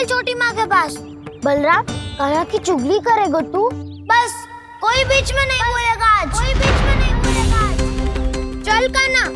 छोटी माँ के पास। बलराम, कान्हा की चुगली करेगा तू? बस, कोई बीच में नहीं बोलेगा आज। कोई बीच में नहीं बोलेगा आज। चल कान्हा।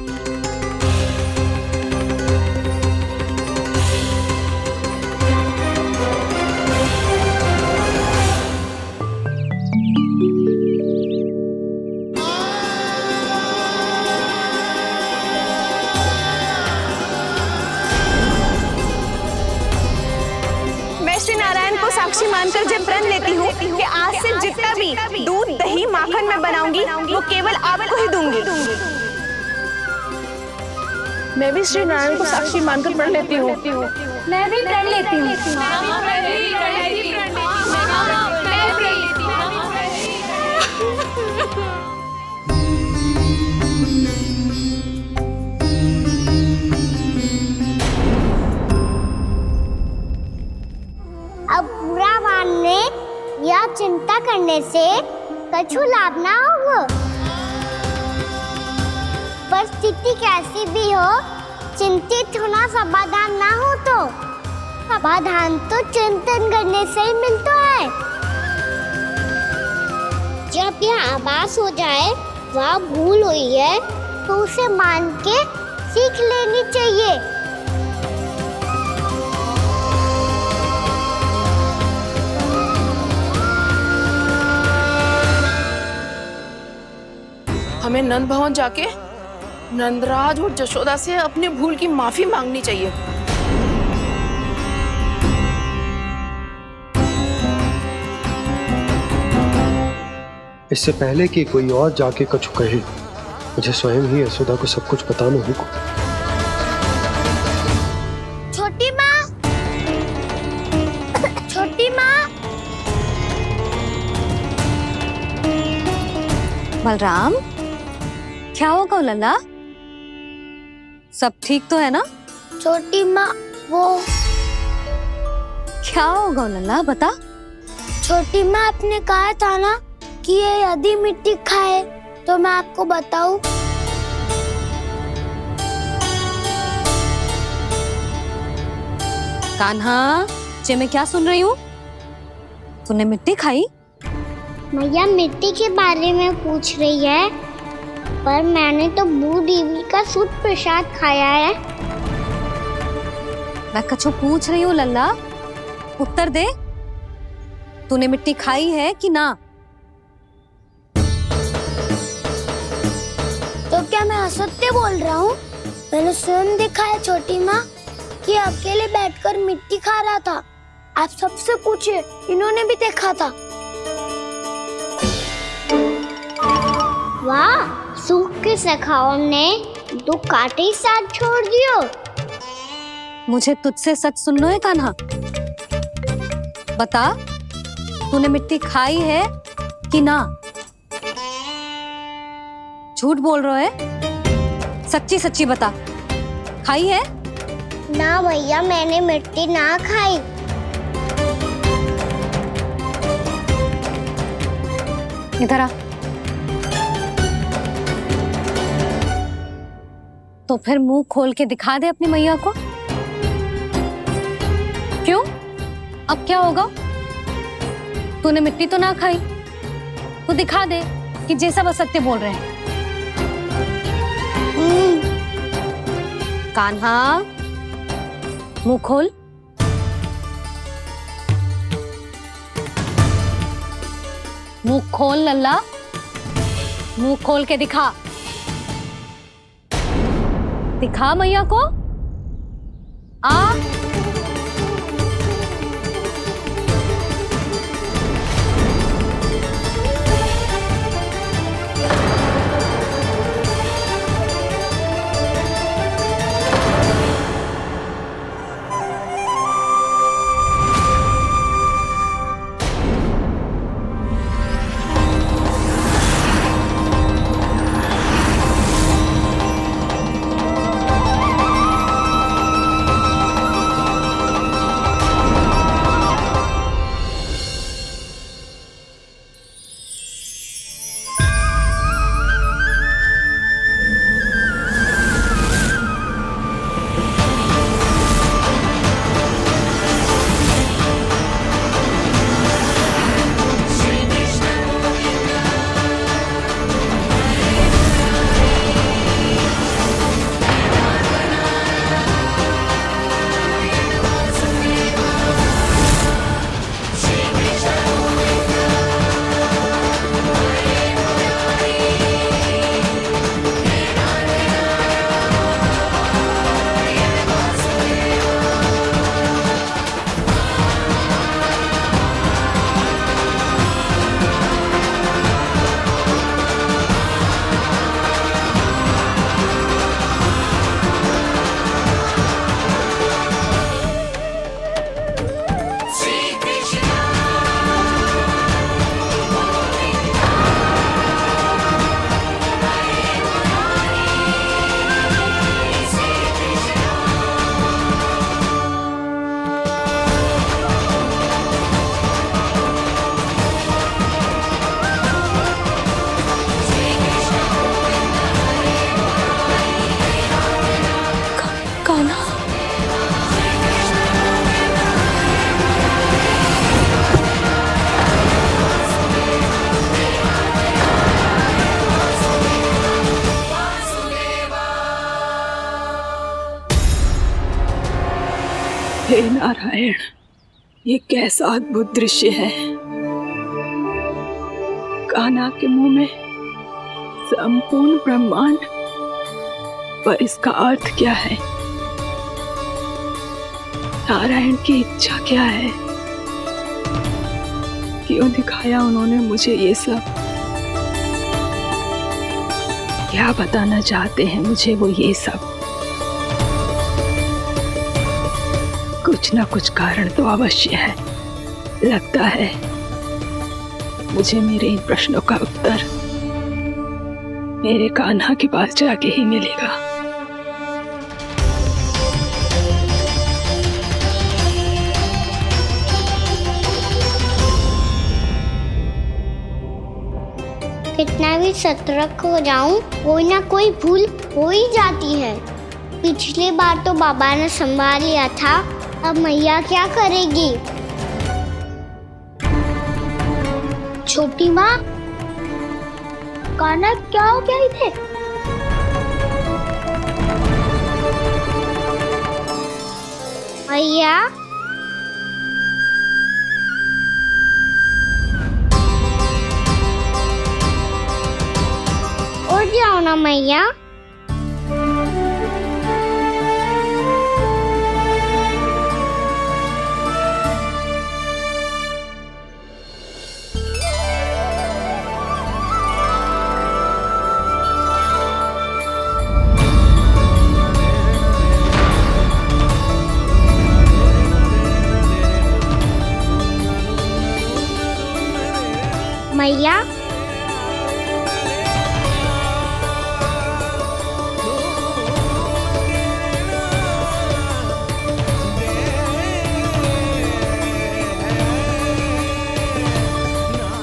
साक्षी मानकर जब प्रण लेती हूँ कि आज से जितना भी दूध दही माखन मैं बनाऊंगी वो केवल आपको ही दूंगी। मैं भी श्री नारायण को साक्षी मानकर प्रण लेती हूँ। मैं भी प्रण लेती हूँ। अब बुरा मानने या चिंता करने से कछु लाभ ना होगा। परिस्थिति कैसी भी हो, चिंतित होना समाधान ना हो तो समाधान तो चिंतन करने से ही मिलता है। जब यह आभास हो जाए वह भूल हुई है तो उसे मान के सीख लेनी चाहिए। हमें नंद भवन जाके नंदराज और जशोदा से अपनी भूल की माफी मांगनी चाहिए। इससे पहले कि कोई और जाके कछु कहे, मुझे स्वयं ही यशोदा को सब कुछ बताना होगा। छोटी माँ, छोटी माँ। बलराम, क्या होगा लल्ला? सब ठीक तो है ना? छोटी माँ, वो क्या होगा लल्ला, बता। छोटी माँ, आपने कहा था ना कि ये यदि मिट्टी खाए तो मैं आपको बताऊं। कान्हा, जे मैं क्या सुन रही हूँ? तूने मिट्टी खाई? मैया मिट्टी के बारे में पूछ रही है, पर मैंने तो भू देवी का शुद्ध प्रसाद खाया है। मैं कछु पूछ रही हूँ लल्ला, उत्तर दे। तूने मिट्टी खाई है कि ना? तो क्या मैं असत्य बोल रहा हूँ? मैंने स्वयं देखा है छोटी माँ कि अकेले बैठकर मिट्टी खा रहा था। आप सबसे पूछिए, इन्होंने भी देखा था। वाह, सूख के सखाओं ने दो कांटे ही साथ छोड़ दियो। मुझे तुझसे सच सुनना है कान्हा। बता, तूने मिट्टी खाई है कि ना? झूठ बोल रहा है, सच्ची सच्ची बता, खाई है? ना भैया, मैंने मिट्टी ना खाई। इधर आ। तो फिर मुंह खोल के दिखा दे अपनी मैया को। क्यों? अब क्या होगा? तूने मिट्टी तो ना खाई, तो दिखा दे कि जे सब असत्य बोल रहे हैं। कान्हा, मुंह खोल। मुंह खोल लल्ला, मुंह खोल के दिखा। दिखा मैया को। आ हे नारायण, ये कैसा अद्भुत दृश्य है। कान्हा के मुंह में संपूर्ण ब्रह्मांड, पर इसका अर्थ क्या है? नारायण की इच्छा क्या है? क्यों दिखाया उन्होंने मुझे ये सब? क्या बताना चाहते हैं मुझे वो ये सब? कुछ ना कुछ कारण तो अवश्य है। लगता है मुझे मेरे इन प्रश्नों का उत्तर मेरे कान्हा के पास जाके ही मिलेगा। कितना भी सतर्क हो जाऊं, कोई ना कोई भूल हो ही जाती है। पिछली बार तो बाबा ने संभाल लिया था, अब मैया क्या करेगी? छोटी माँ, कान्हा क्या हो गया इधर? मैया, उठ जाओ ना मैया। मैया,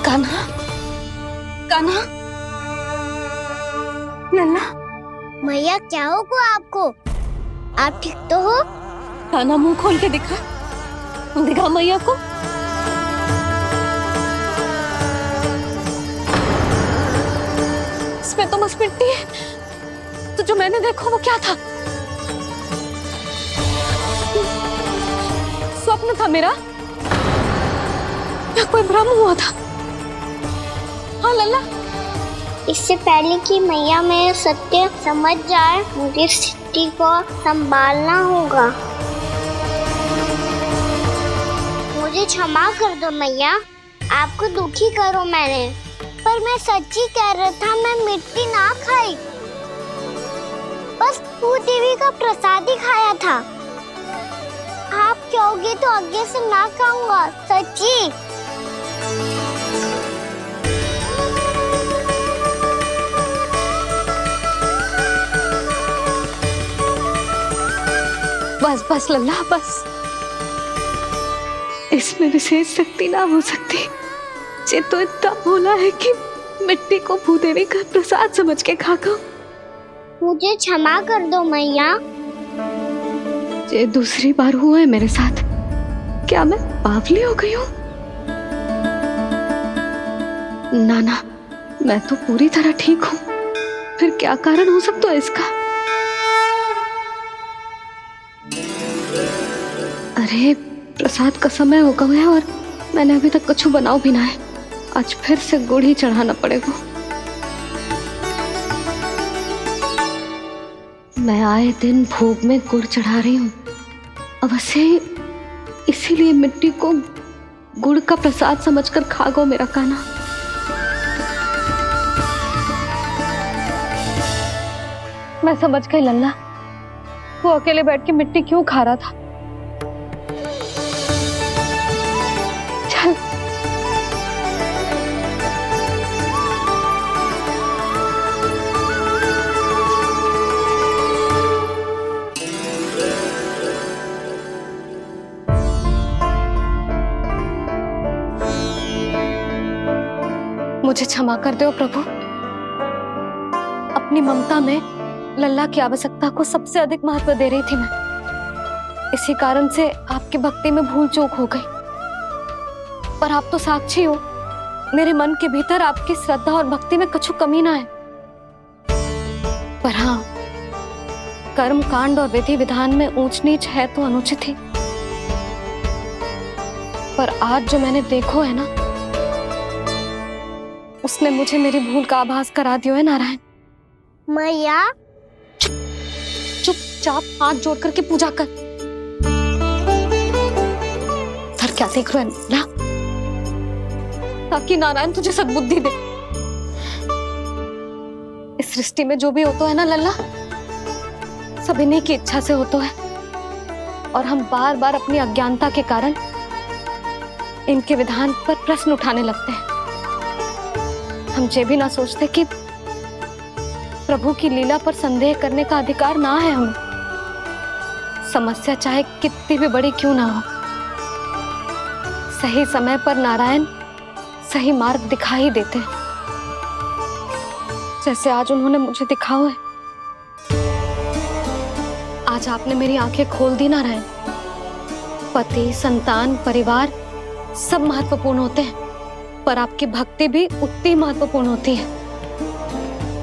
कान्हा, कान्हा, लल्ला, मैया क्या होगा आपको? आप ठीक तो हो? कान्हा मुंह खोल के दिखा, दिखा मैया को। इसमें तो बस मिट्टी है, तो जो मैंने देखा वो क्या था? स्वप्न था मेरा या कोई भ्रम हुआ था? हाँ लल्ला, इससे पहले कि मैया मेरे सत्य समझ जाए, मुझे स्थिति को संभालना होगा। मुझे क्षमा कर दो मैया, आपको दुखी करो मैंने, पर मैं सच्ची कह रहा था, मैं मिट्टी ना खाई, बस भूत देवी का प्रसाद ही खाया था। आप कहोगे तो आगे से ना खाऊंगा, सच्ची। बस बस लल्ला बस, इसमें विशेष शक्ति ना हो सकती। ये तो इतना भोला है कि मिट्टी को भूदेवी का प्रसाद समझ के खा गया। मुझे क्षमा कर दो मैया। ये दूसरी बार हुआ है मेरे साथ। क्या मैं बावली हो गई हूँ? ना ना, मैं तो पूरी तरह ठीक हूँ। फिर क्या कारण हो सकता है इसका? अरे प्रसाद का समय हो गया है और मैंने अभी तक कुछ बनाओ भी ना है। आज फिर से गुड़ ही चढ़ाना पड़ेगा। मैं आए दिन भोग में गुड़ चढ़ा रही हूँ, अवश्य इसीलिए मिट्टी को गुड़ का प्रसाद समझकर खा गो मेरा कान्हा। मैं समझ गई लल्ला, वो अकेले बैठ के मिट्टी क्यों खा रहा था। चल मुझे क्षमा कर दो प्रभु। अपनी ममता में लल्ला की आवश्यकता को सबसे अधिक महत्व दे रही थी मैं। इसी कारण से आपकी भक्ति में भूल चूक हो गई। पर आप तो साक्षी हो, मेरे मन के भीतर आपकी श्रद्धा और भक्ति में कुछ कमी ना है। पर हाँ, कर्म कांड और विधि विधान में ऊंच नीच है तो अनुचित ही। पर आज जो मैंने देखो है ना, उसने मुझे मेरी भूल का आभास करा दियो है नारायण। मैया चुपचाप हाथ जोड़ करके पूजा कर। सर क्या देख रहे हो ना, ताकि नारायण तुझे सद्बुद्धि दे। इस सृष्टि में जो भी होता है ना लल्ला, सब इन्हीं की इच्छा से होता है, और हम बार बार अपनी अज्ञानता के कारण इनके विधान पर प्रश्न उठाने लगते हैं। हम ये भी ना सोचते कि प्रभु की लीला पर संदेह करने का अधिकार ना है हमें। समस्या चाहे कितनी भी बड़ी क्यों ना हो, सही समय पर नारायण सही मार्ग दिखा ही देते हैं, जैसे आज उन्होंने मुझे दिखाओ है। आज आपने मेरी आंखें खोल दी नारायण। पति, संतान, परिवार सब महत्वपूर्ण होते हैं, पर आपकी भक्ति भी उतनी महत्वपूर्ण होती है।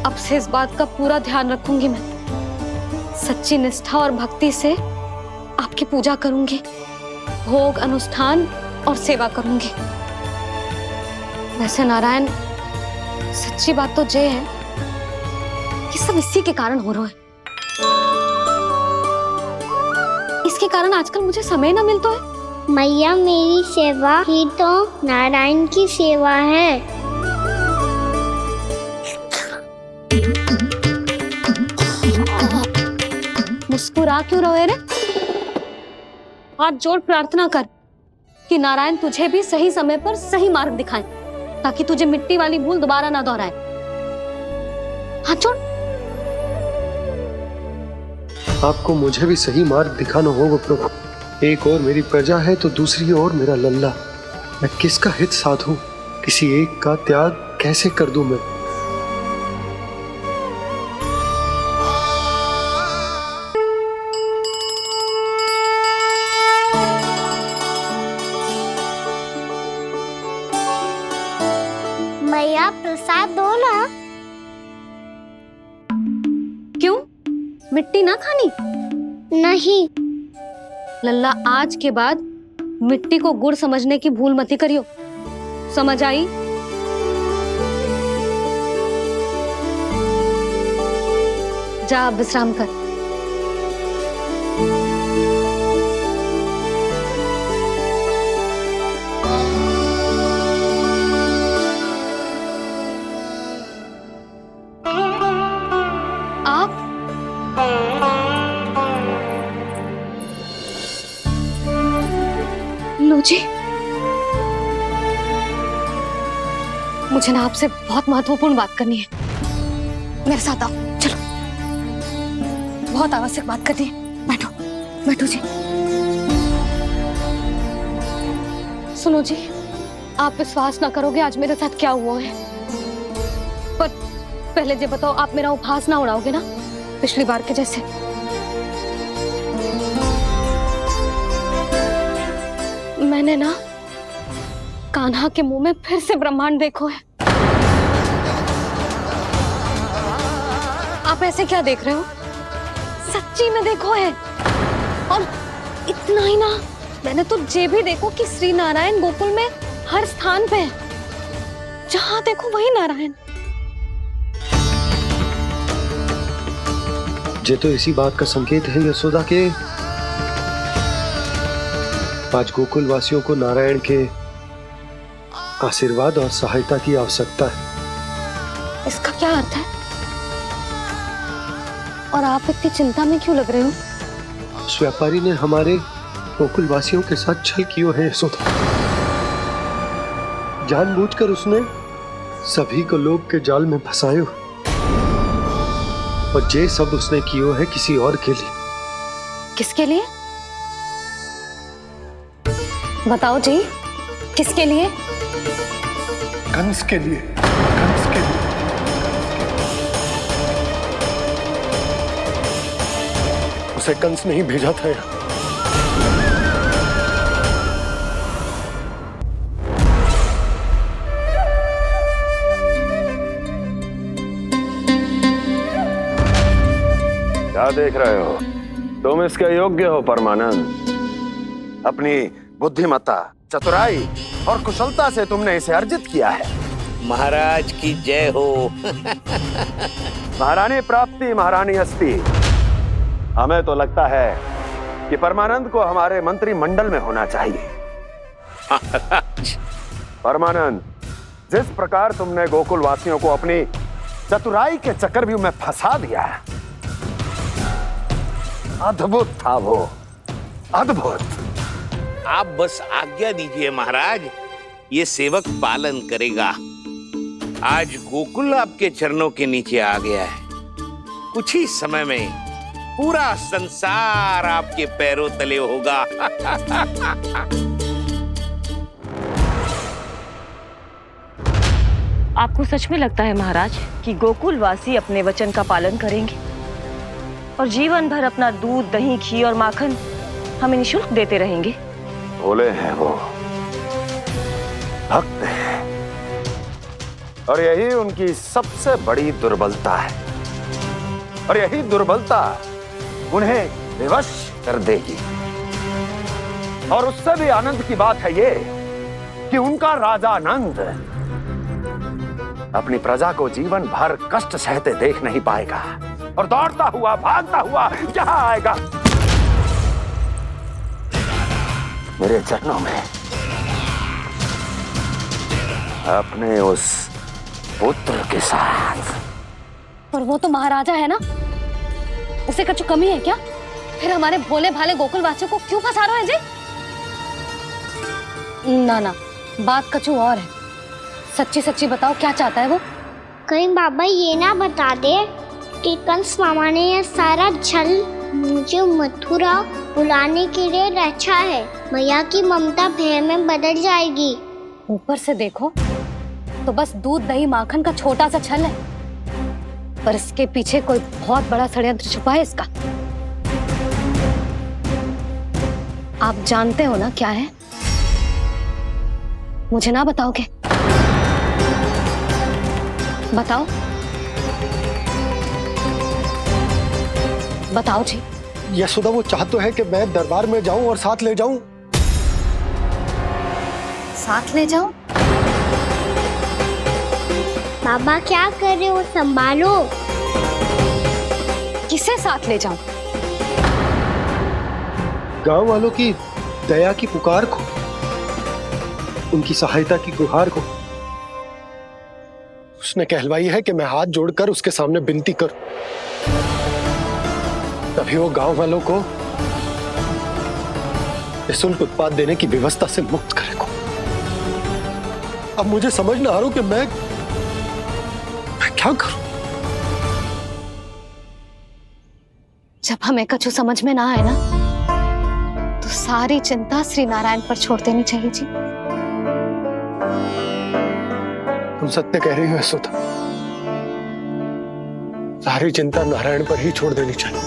अब से इस बात का पूरा ध्यान रखूंगी मैं। सच्ची निष्ठा और भक्ति से आपकी पूजा करूंगी, भोग, अनुष्ठान और सेवा करूंगी। वैसे नारायण, सच्ची बात तो ये है कि सब इसी के कारण हो रहा है। इसके कारण आजकल मुझे समय ना मिलता है। मैया, मेरी सेवा ही तो नारायण की सेवा है। मुस्कुरा क्यों रहे रे? हाथ जोड़ प्रार्थना कर कि नारायण तुझे भी सही समय पर सही मार्ग दिखाएं, ताकि तुझे मिट्टी वाली भूल दोबारा ना दोहराए। हाथ जोड़। आपको मुझे भी सही मार्ग दिखाना होगा प्रभु। एक और मेरी प्रजा है तो दूसरी ओर मेरा लल्ला। मैं किसका हित साधूं? किसी एक का त्याग कैसे कर दूं मैं? मैया, प्रसाद दो ना। क्यों? मिट्टी ना खानी? नहीं। लल्ला, आज के बाद मिट्टी को गुड़ समझने की भूल मत करियो। समझ आई? जा विश्राम कर। आप लो जी, मुझे ना आपसे बहुत महत्वपूर्ण बात करनी है। मेरे साथ आओ, चलो। बहुत आवश्यक बात करनी है। बैठो, बैठो जी। सुनो जी, आप विश्वास ना करोगे आज मेरे साथ क्या हुआ है। पर पहले ये बताओ, आप मेरा उपहास ना उड़ाओगे ना, पिछली बार के जैसे? मैंने ना कान्हा के मुंह में फिर से ब्रह्मांड देखो है। आप ऐसे क्या देख रहे हो? सच्ची में देखो है। और इतना ही ना, मैंने तो ये भी देखो कि श्री नारायण गोकुल में हर स्थान पे है। जहां देखो वही नारायण। ये तो इसी बात का संकेत है यशोदा के आज गोकुल वासियों को नारायण के आशीर्वाद और सहायता की आवश्यकता है। इसका क्या अर्थ है? और आप इतनी चिंता में क्यों लग रहे हो? उस व्यापारी ने हमारे गोकुल वासियों के साथ छल कियो है यशोदा। जानबूझकर उसने सभी को लोभ के जाल में फंसायो, और ये सब उसने कियो है किसी और के लिए। किसके लिए? बताओ जी, किसके लिए? कंस के लिए। कंस के लिए। उसे कंस नहीं भेजा था यहाँ। क्या देख रहे हो? तुम इसके योग्य हो परमानंद। अपनी बुद्धिमत्ता, चतुराई और कुशलता से तुमने इसे अर्जित किया है। महाराज की जय हो। महारानी प्राप्ति महारानी हस्ती। हमें तो लगता है कि परमानंद को हमारे मंत्रिमंडल में होना चाहिए। परमानंद, जिस प्रकार तुमने गोकुल वासियों को अपनी चतुराई के चक्रव्यूह में फंसा दिया है, अद्भुत था वो, अद्भुत। आप बस आज्ञा दीजिए महाराज, ये सेवक पालन करेगा। आज गोकुल आपके चरणों के नीचे आ गया है। कुछ ही समय में पूरा संसार आपके पैरों तले होगा। आपको सच में लगता है महाराज कि गोकुल वासी अपने वचन का पालन करेंगे और जीवन भर अपना दूध, दही, घी और माखन हमें निःशुल्क देते रहेंगे? भोले हैं वो, भक्त हैं, और यही उनकी सबसे बड़ी दुर्बलता है। और यही दुर्बलता उन्हें विवश कर देगी। और उससे भी आनंद की बात है ये कि उनका राजा नंद अपनी प्रजा को जीवन भर कष्ट सहते देख नहीं पाएगा और दौड़ता हुआ, भागता हुआ यहां आएगा मेरे चरणों में, अपने उस पुत्र के साथ। पर वो तो महाराजा है ना, उसे कुछ कमी है क्या? फिर हमारे भोले भाले गोकुल वासियों को क्यों फंसा रहे हैं जी? ना ना, बात कछु और है। सच्ची सच्ची बताओ, क्या चाहता है वो? कहीं बाबा ये ना बता दे कि कंस मामा ने यह सारा छल मुझे मथुरा बुलाने के लिए रचा है। मैया की ममता भय में बदल जाएगी। ऊपर से देखो तो बस दूध, दही, माखन का छोटा सा छल है, पर इसके पीछे कोई बहुत बड़ा षड्यंत्र छुपा है इसका। आप जानते हो ना क्या है? मुझे ना बताओगे? बताओ बताओ जी। यशोदा, वो चाह तो है कि मैं दरबार में जाऊं और साथ ले जाऊं। साथ ले जाऊं? बाबा क्या कर रहे हो, संभालो। किसे साथ ले जाऊं? गांव वालों की दया की पुकार को, उनकी सहायता की गुहार को। उसने कहलवाई है कि मैं हाथ जोड़कर उसके सामने विनती करूं, तभी वो गांव वालों को निःशुल्क उत्पाद देने की व्यवस्था से मुक्त करेगा। अब मुझे समझ ना आ रहा कि मैं क्या करूं। जब हमें कछु समझ में ना आए ना, तो सारी चिंता श्री नारायण पर छोड़ देनी चाहिए जी। तुम सत्य कह रही हो यशोदा, सारी चिंता नारायण पर ही छोड़ देनी चाहिए।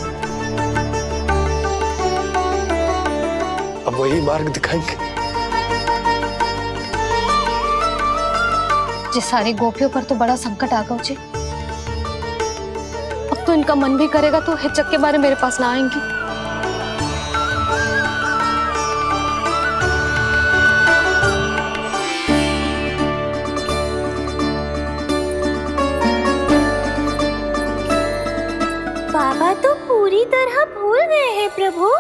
अब वही मार्ग दिखाएंगे। जी सारी गोपियों पर तो बड़ा संकट आ गया जी। अब तो इनका मन भी करेगा तो हिचक के बारे मेरे पास ना आएंगी। बाबा तो पूरी तरह भूल गए हैं प्रभु,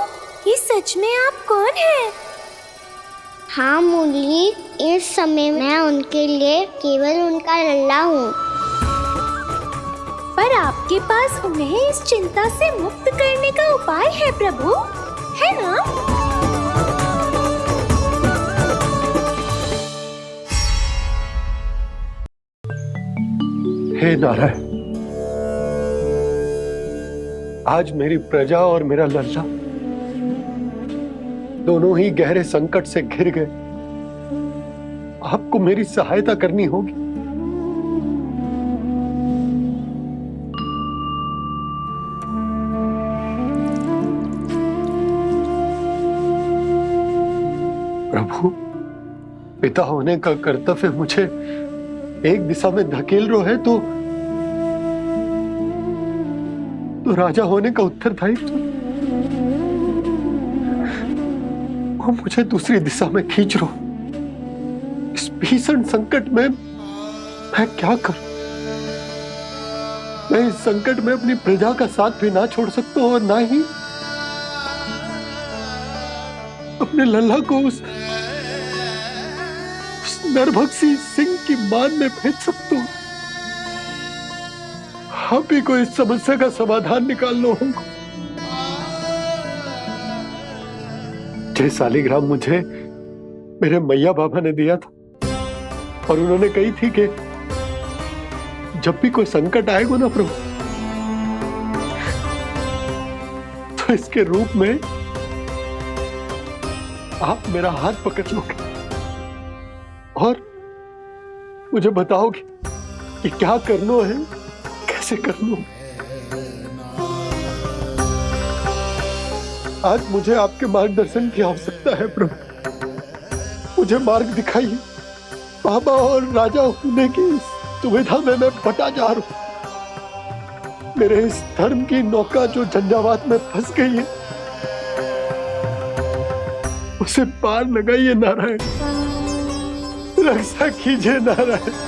ये सच में आप कौन हैं? हाँ मुरली, इस समय मैं उनके लिए केवल उनका लल्ला हूँ। पर आपके पास उन्हें इस चिंता से मुक्त करने का उपाय है प्रभु, है ना? हे नारायण, आज मेरी प्रजा और मेरा लल्ला दोनों ही गहरे संकट से घिर गए। आपको मेरी सहायता करनी होगी। प्रभु, पिता होने का कर्तव्य मुझे एक दिशा में धकेल रहा है तो राजा होने का उत्तरदायित्व वो मुझे दूसरी दिशा में खींच रहे हो। इस भीषण संकट में मैं क्या करूं? मैं इस संकट में अपनी प्रजा का साथ भी ना छोड़ सकता हूं और ना ही अपने लल्ला को उस नरभक्षी सिंह की मान में भेज सकता हूं। आप ही को इस समस्या का समाधान निकालना होगा। जय शालिग्राम मुझे मेरे मैया बाबा ने दिया था और उन्होंने कही थी कि जब भी कोई संकट आएगा ना प्रभु, तो इसके रूप में आप मेरा हाथ पकड़ लोगे और मुझे बताओगे कि क्या करना है, कैसे करना है। आज मुझे आपके मार्गदर्शन की आवश्यकता है प्रभु। मुझे मार्ग दिखाइए। बाबा और राजा होने की इस दुविधा में मैं बटा जा रहा हूं। मेरे इस धर्म की नौका जो झंझावात में फंस गई है, उसे पार लगाइए नारायण, रक्षा कीजिए नारायण।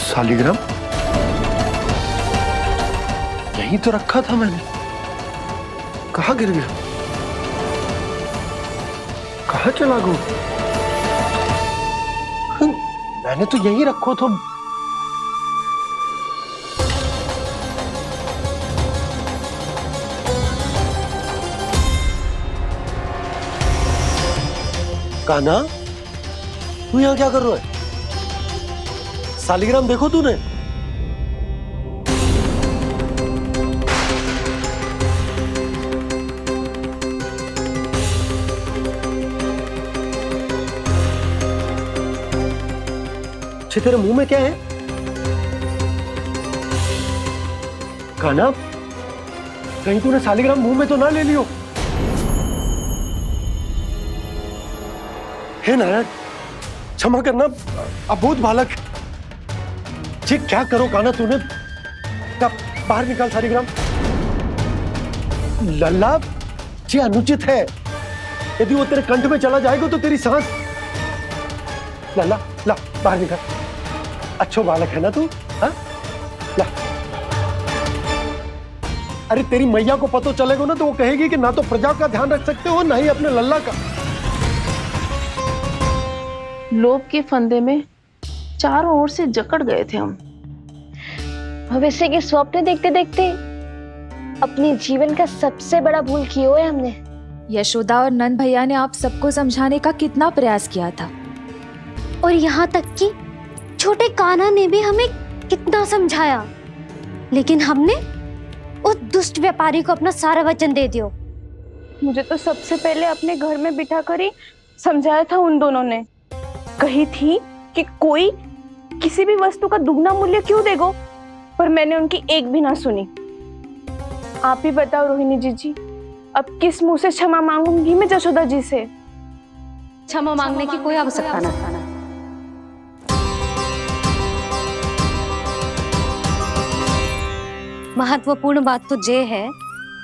शालिग्राम यहीं तो रखा था मैंने, कहाँ गिर गया? कहाँ चला गया? मैंने तो यहीं रखो तो। कान्हा, तू यहाँ क्या कर रहा है? शालिग्राम देखो तूने? अच्छे, तेरे मुंह में क्या है? कान्हा, कहीं तूने शालिग्राम मुंह में तो ना ले लियो? हे नारायण, क्षमा करना, अबोध बालक। जी क्या करो कान्हा तूने? बाहर निकाल शालिग्राम। लल्ला, जी अनुचित है। यदि वो तेरे कंठ में चला जाएगा तो तेरी सांस। लल्ला, ला बाहर निकाल। अच्छो बालक है ना तू? हाँ, ला। अरे तेरी मैया को पता चलेगा ना तो वो कहेगी कि ना तो प्रजा का ध्यान रख सकते हो, ना ही अपने लल्ला का। लोभ के फंदे में चारों ओर से जकड़ गए थे हम। भविष्य के स्वप्न देखते देखते अपने जीवन का सबसे बड़ा भूल किया है हमने। यशोदा और नंद भैया ने आप सबको समझाने का कितना प्रयास किया था, और यहाँ तक कि छोटे कान्हा ने भी हमें कितना समझाया, लेकिन हमने उस दुष्ट व्यापारी को अपना सारा वचन दे दिया। मुझे तो सबसे पहले अपने घर में बिठा कर ही समझाया था उन दोनों ने। कही थी कि कोई किसी भी वस्तु का दुगना मूल्य क्यों देगा, पर मैंने उनकी एक भी ना सुनी। आप ही बताओ रोहिणी जी, अब किस मुंह से क्षमा मांगूंगी मैं जशोदा जी से? क्षमा मांगने की कोई आवश्यकता ना। महत्वपूर्ण बात तो ये है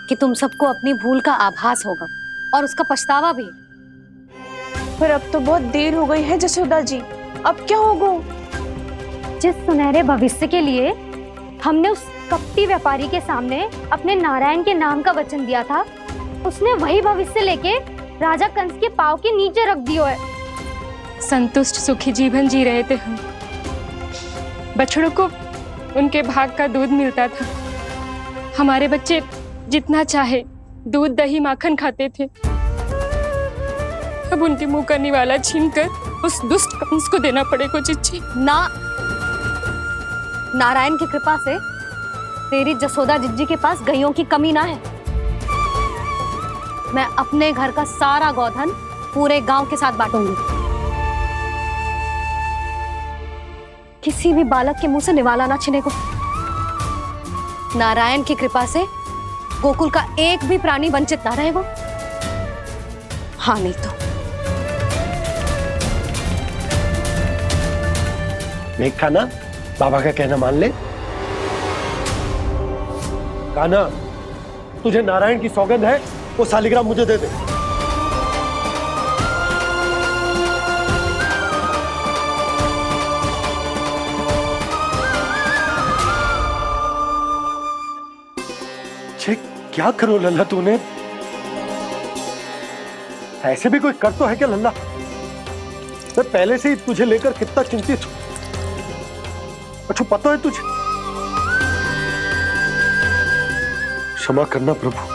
कि तुम सबको अपनी भूल का आभास होगा और उसका पछतावा भी। पर अब तो बहुत देर हो गई है जशोदा जी, अब क्या होगा? जिस सुनहरे भविष्य के लिए हमने उस कपटी व्यापारी के सामने अपने नारायण के नाम का वचन दिया था, उसने वही भविष्य लेके राजा कंस के पांव के नीचे रख दिया है। संतुष्ट सुखी जीवन जी रहे थे हम। बछड़ों को उनके भाग का दूध मिलता था। हमारे बच्चे जितना चाहे दूध दही माखन खाते थे। अब उनके मुंह का निवाला छीनकर उस दुष्ट कंस को देना पड़ेगा चिच्ची। ना, नारायण की कृपा से तेरी जसोदा जिज्जी के पास गईयों की कमी ना है। मैं अपने घर का सारा गोधन पूरे गांव के साथ बांटूंगी। किसी भी बालक के मुंह से निवाला ना छिने को। नारायण की कृपा से गोकुल का एक भी प्राणी वंचित ना रहेगा। हाँ नहीं तो देख कान्हा, बाबा का कहना मान ले। कान्हा, तुझे नारायण की सौगंध है, वो शालिग्राम मुझे दे दे। क्या करो लल्ला तूने? ऐसे भी कोई कर तो है क्या लल्ला? मैं पहले से ही तुझे लेकर कितना चिंतित हूं। अच्छा पता है तुझे? क्षमा करना प्रभु।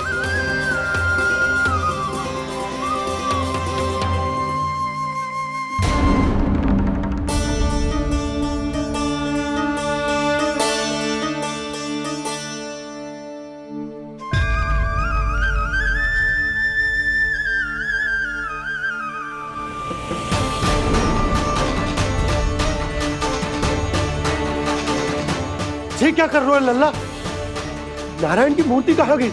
ये क्या कर रहे हो लल्ला? नारायण की मूर्ति कहाँ गई?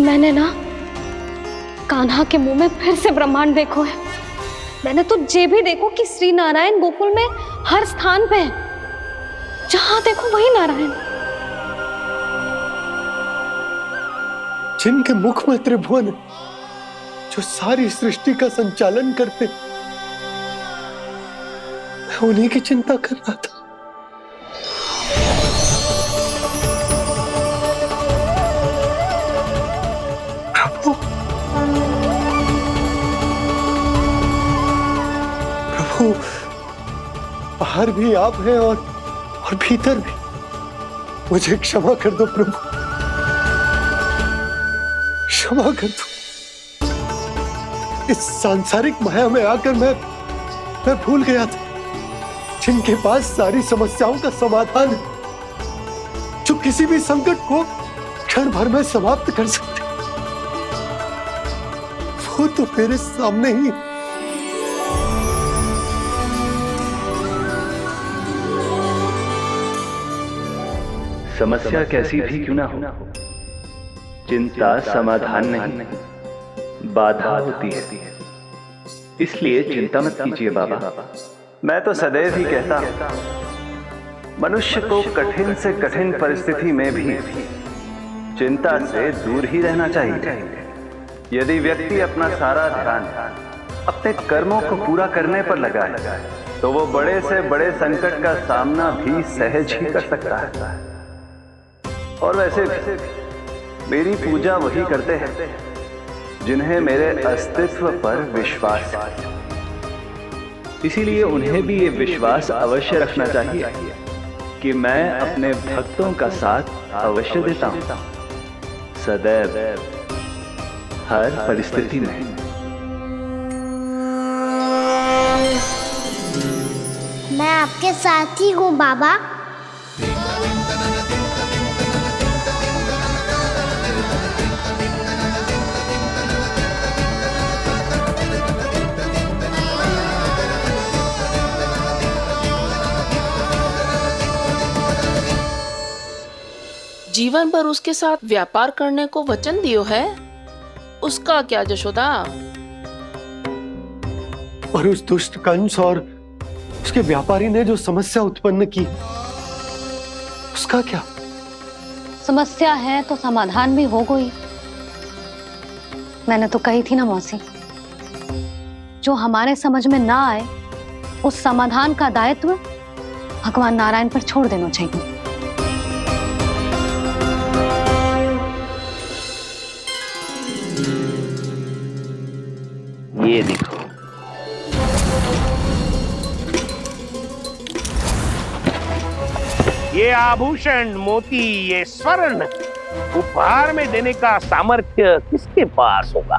मैंने ना कान्हा के मुंह में फिर से ब्रह्मांड देखो है। मैंने तो ये भी देखो कि श्री नारायण गोकुल में हर स्थान पे है। जहां देखो वही नारायण। जिनके मुख में त्रिभुवन है, जो सारी सृष्टि का संचालन करते, मैं उन्हीं की चिंता कर रहा था। प्रभु, बाहर भी आप हैं और भीतर भी। मुझे क्षमा कर दो प्रभु, क्षमा कर दो। इस सांसारिक माया में आकर मैं भूल गया था जिनके पास सारी समस्याओं का समाधान है, जो किसी भी संकट को क्षण भर में समाप्त कर सकते, वो तो मेरे सामने ही। समस्या कैसी भी क्यों ना हो, चिंता समाधान नहीं, बाधा होती है। इसलिए चिंता मत कीजिए बाबा। मैं तो सदैव ही कहता हूं, मनुष्य को कठिन से कठिन परिस्थिति में भी चिंता से दूर ही रहना चाहिए। यदि व्यक्ति अपना सारा ध्यान अपने कर्मों को पूरा करने पर लगाए, तो वो बड़े से बड़े संकट का सामना भी सहज ही कर सकता है। और वैसे भी मेरी पूजा वही करते हैं जिन्हें मेरे अस्तित्व पर विश्वास है। इसीलिए उन्हें भी ये विश्वास अवश्य रखना चाहिए कि मैं अपने भक्तों का साथ अवश्य देता हूं, सदैव, हर परिस्थिति में। मैं आपके साथ ही हूँ बाबा। जीवन भर उसके साथ व्यापार करने को वचन दियो है, उसका क्या जशोदा? और उस दुष्ट कंस और उसके व्यापारी ने जो समस्या उत्पन्न की, उसका क्या? समस्या है तो समाधान भी होगा ही। मैंने तो कही थी ना मौसी, जो हमारे समझ में ना आए उस समाधान का दायित्व भगवान नारायण पर छोड़ देना चाहिए। ये देखो, ये आभूषण, मोती, ये स्वर्ण उपहार में देने का सामर्थ्य किसके पास होगा?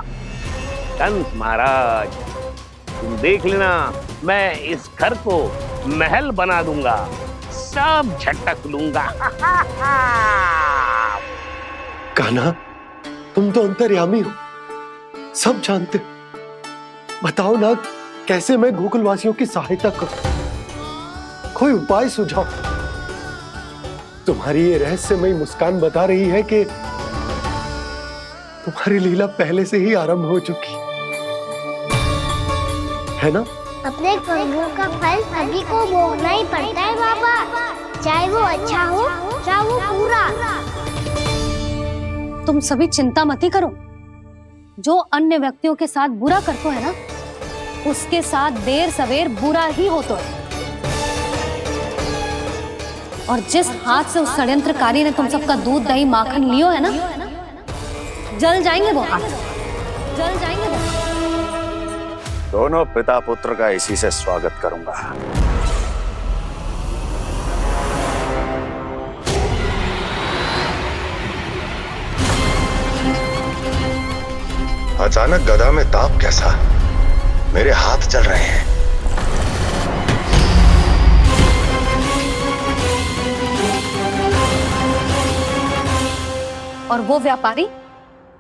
कंस महाराज, तुम देख लेना, मैं इस घर को महल बना दूंगा, सब झटक लूंगा। कान्हा, तुम तो अंतर्यामी हो, सब जानते हो। बताओ ना, कैसे मैं गोकुलवासियों की सहायता करूं? कोई उपाय सुझाओ। तुम्हारी ये रहस्यमयी मुस्कान बता रही है कि तुम्हारी लीला पहले से ही आरंभ हो चुकी है ना? अपने कर्मों का फल सभी को भोगना ही पड़ता है बाबा, चाहे वो अच्छा हो चाहे वो बुरा। तुम सभी चिंता मत ही करो। जो अन्य व्यक्तियों के साथ बुरा करते है ना, उसके साथ देर सवेर बुरा ही होता है। और जिस हाथ से उस षड्यंत्रकारी ने तुम सबका दूध दही माखन लियो है ना, जल जाएंगे वो हाथ, जल जाएंगे वो हाथ। दोनों पिता पुत्र का इसी से स्वागत करूंगा। अचानक गदा में ताप कैसा? मेरे हाथ चल रहे हैं। और वो व्यापारी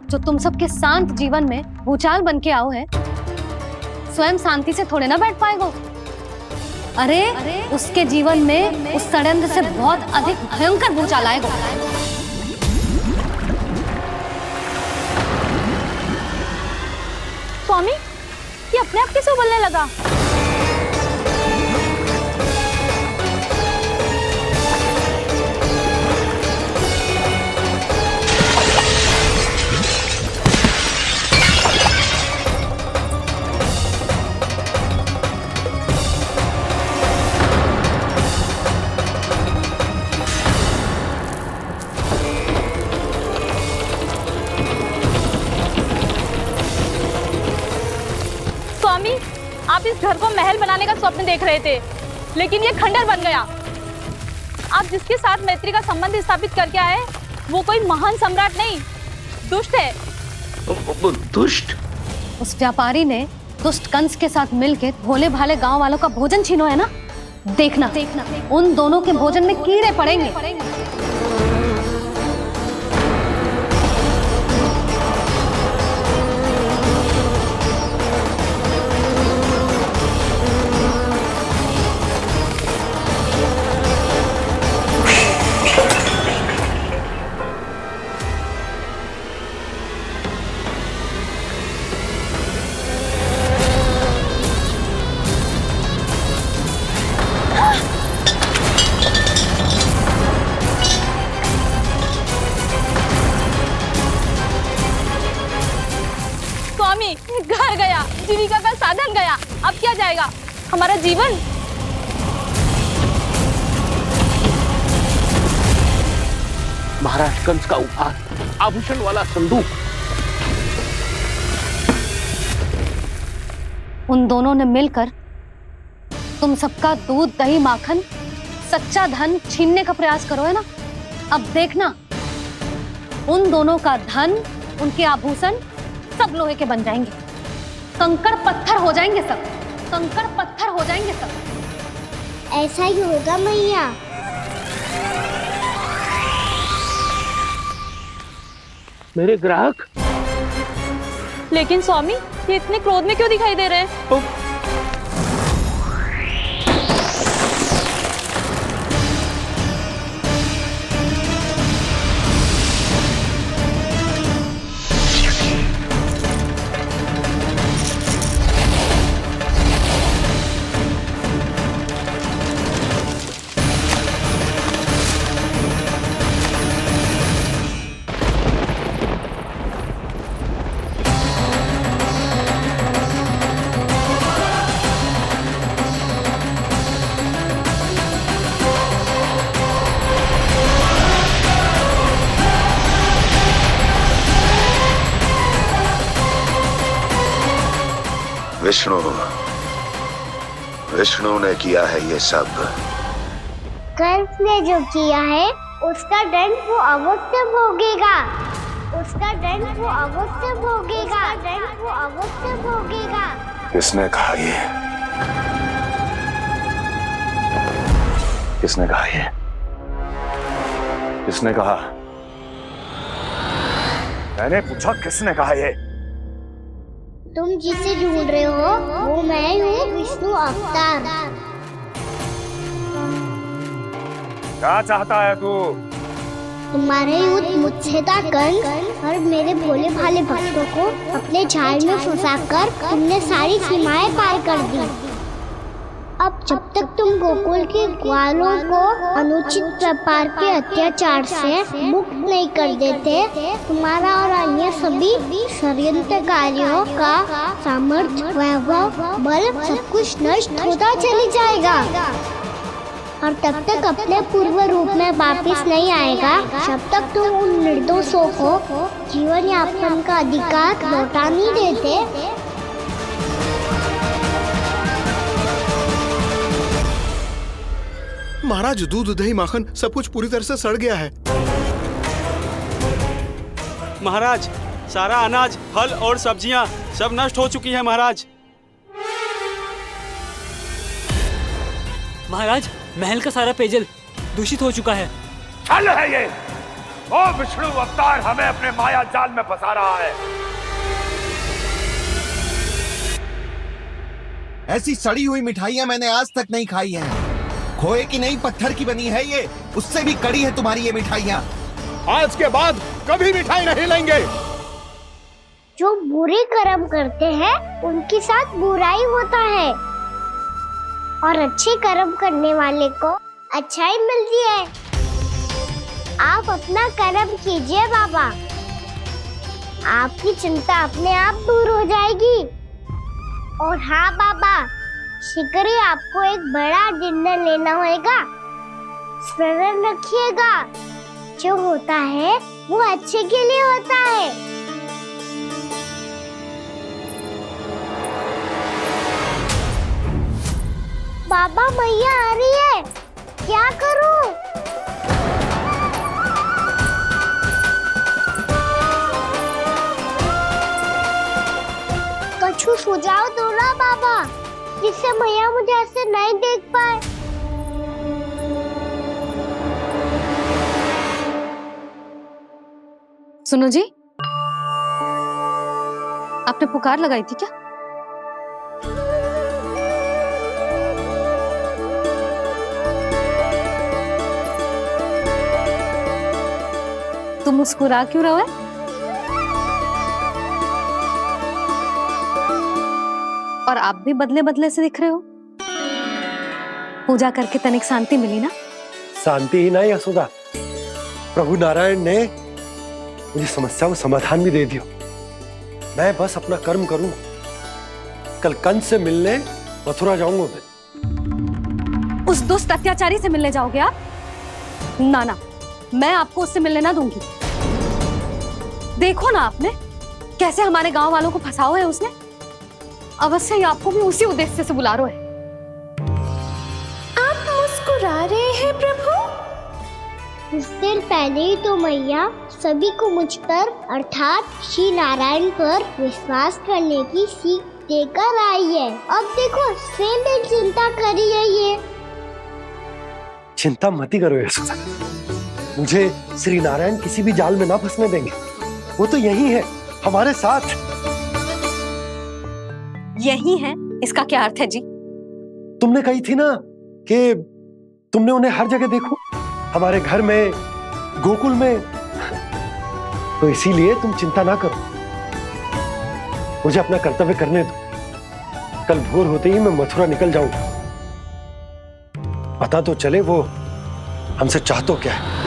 जो तुम सबके शांत जीवन में भूचाल बन के आओ है, स्वयं शांति से थोड़े ना बैठ पाएगा। अरे उसके जीवन में उस षड्यंत्र से बहुत अधिक भयंकर भूचाल आएगा। स्वामी, ये अपने आप कैसे उबलने लगा? स्वामी, आप इस घर को महल बनाने का स्वप्न देख रहे थे, लेकिन ये खंडर बन गया। आप जिसके साथ मैत्री का संबंध स्थापित करके आए, वो कोई महान सम्राट नहीं, दुष्ट है। दुष्ट? उस व्यापारी ने दुष्ट कंस के साथ मिलकर भोले भाले गांव वालों का भोजन छीनो है ना, देखना उन दोनों के भोजन में कीड़े पड़ेंगे। घर गया, जीविका का साधन गया, अब क्या जाएगा हमारा जीवन? महाराज कंस का उपहार, आभूषण वाला संदूक। उन दोनों ने मिलकर तुम सबका दूध दही माखन सच्चा धन छीनने का प्रयास करो है ना। अब देखना, उन दोनों का धन, उनके आभूषण सब लोहे के बन जाएंगे, कंकड़ पत्थर हो जाएंगे सब, कंकड़ पत्थर हो जाएंगे सब। ऐसा ही होगा मैया। मेरे ग्राहक? लेकिन स्वामी, ये इतने क्रोध में क्यों दिखाई दे रहे हैं? विष्णु ने किया है ये सब। कंस ने जो किया है उसका दंड वो अवश्य भोगेगा। उसका दंड वो अवश्य भोगेगा। दंड वो अवश्य भोगेगा। किसने कहा ये? किसने कहा ये? किसने कहा? मैंने पूछा किसने कहा ये? तुम जिसे ढूंढ रहे हो वो मैं हूँ, विष्णु अवतार। क्या चाहता है तू? तुम्हारे युद्ध मुझसे था कंस, और मेरे भोले भाले भक्तों को अपने जाल में फंसाकर तुमने सारी सीमाएं पार कर दी। अब जब तक तुम गोकुल के ग्वालों को अनुचित प्रकार के अत्याचार से मुक्त नहीं कर देते, तुम्हारा और अन्य सभी षड्यंत्रकारियों का सामर्थ्य, वैभव, बल सब कुछ नष्ट होता चली जाएगा। और तब तक अपने पूर्व रूप में वापस नहीं आएगा जब तक तुम उन निर्दोषों को जीवन यापन का अधिकार लौटा नहीं देते। महाराज, दूध, दही, माखन सब कुछ पूरी तरह से सड़ गया है। महाराज, सारा अनाज, फल और सब्जियां सब नष्ट हो चुकी है महाराज। महाराज, महल का सारा पेयजल दूषित हो चुका है। छल है ये। ओ विष्णु अवतार हमें अपने माया जाल में फंसा रहा है। ऐसी सड़ी हुई मिठाइयां मैंने आज तक नहीं खाई हैं। खोए की नहीं, पत्थर की बनी है ये, उससे भी कड़ी है तुम्हारी ये मिठाइयां। आज के बाद कभी मिठाई नहीं लेंगे। जो बुरे कर्म करते हैं उनके साथ बुराई होता है, और अच्छे कर्म करने वाले को अच्छाई मिलती है। आप अपना कर्म कीजिए बाबा, आपकी चिंता अपने आप दूर हो जाएगी। और हाँ बाबा, शीघ्र ही आपको एक बड़ा डिनर लेना होगा। स्मरण रखिएगा, जो होता है वो अच्छे के लिए होता है। बाबा, मैया आ रही है, क्या करूं? कछु सुझाव दो ना बाबा, जिससे मैया मुझे ऐसे नहीं देख पाए। सुनो जी, आपने पुकार लगाई थी क्या? तुम मुस्कुरा क्यों रहे हो? और आप भी बदले बदले से दिख रहे हो। पूजा करके तनिक शांति मिली ना? शांति ही नहीं यशोदा, प्रभु नारायण ने मुझे समस्या को समाधान भी दे दिया। मैं बस अपना कर्म करूं। कल कंस से मिलने मथुरा जाऊंगा मैं। उस दुष्ट अत्याचारी से मिलने जाओगे आप? ना ना, मैं आपको उससे मिलने ना दूंगी। देखो ना आपने कैसे हमारे गांव वालों को फंसाओ है उसने। अवश्य ही आपको भी उसी उद्देश्य से बुला रहा है। आप मुस्कुरा रहे हैं प्रभु? कुछ देर पहले ही तो मैया सभी को मुझ पर अर्थात श्री नारायण पर विश्वास करने की सीख देकर आई है। अब देखो स्वयं भी चिंता करी है ये। चिंता मत करो यशोदा, मुझे श्री नारायण किसी भी जाल में ना फंसने देंगे। वो तो यही है हमारे साथ। यही है, इसका क्या अर्थ है जी? तुमने कही थी ना कि तुमने उन्हें हर जगह देखो, हमारे घर में, गोकुल में। तो इसीलिए तुम चिंता ना करो, मुझे अपना कर्तव्य करने दो। कल भोर होते ही मैं मथुरा निकल जाऊंगा। पता तो चले वो हमसे चाहतो क्या है।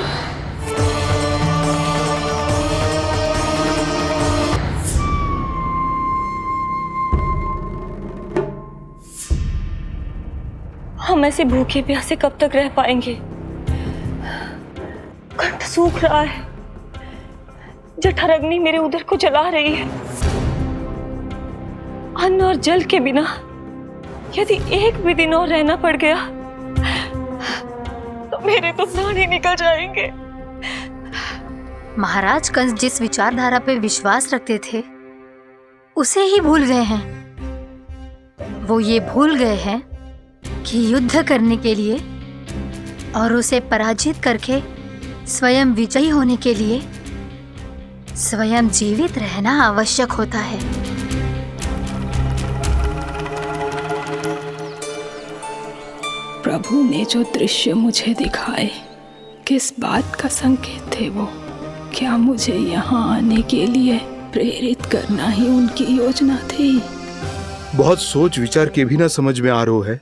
हम ऐसे भूखे प्यासे कब तक रह पाएंगे? कंठ सूख रहा है, जठराग्नि मेरे उदर को जला रही है। अन्न और जल के बिना यदि एक भी दिन और रहना पड़ गया तो मेरे तो प्राण ही निकल जाएंगे। महाराज कंस जिस विचारधारा पे विश्वास रखते थे उसे ही भूल गए हैं। वो ये भूल गए हैं कि युद्ध करने के लिए और उसे पराजित करके स्वयं विजयी होने के लिए स्वयं जीवित रहना आवश्यक होता है। प्रभु ने जो दृश्य मुझे दिखाए किस बात का संकेत थे वो? क्या मुझे यहाँ आने के लिए प्रेरित करना ही उनकी योजना थी? बहुत सोच विचार के भी ना समझ में आ रहा है।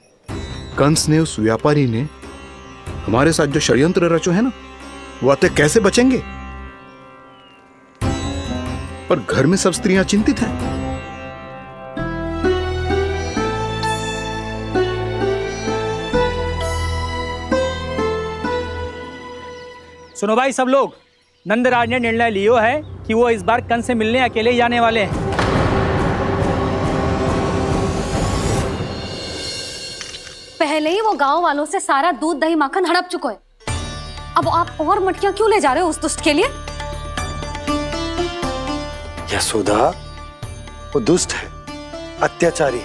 कंस ने, उस व्यापारी ने हमारे साथ जो षड्यंत्र रचो है ना, वो आते कैसे बचेंगे? पर घर में सब स्त्रियां चिंतित हैं। सुनो भाई सब लोग, नंदराज ने निर्णय लियो है कि वो इस बार कंस से मिलने अकेले जाने वाले हैं। पहले ही वो गांव वालों से सारा दूध दही माखन हड़प चुका है। अब आप और मटकियां क्यों ले जा रहे हो उस दुष्ट के लिए? यशोदा, वो दुष्ट है, अत्याचारी,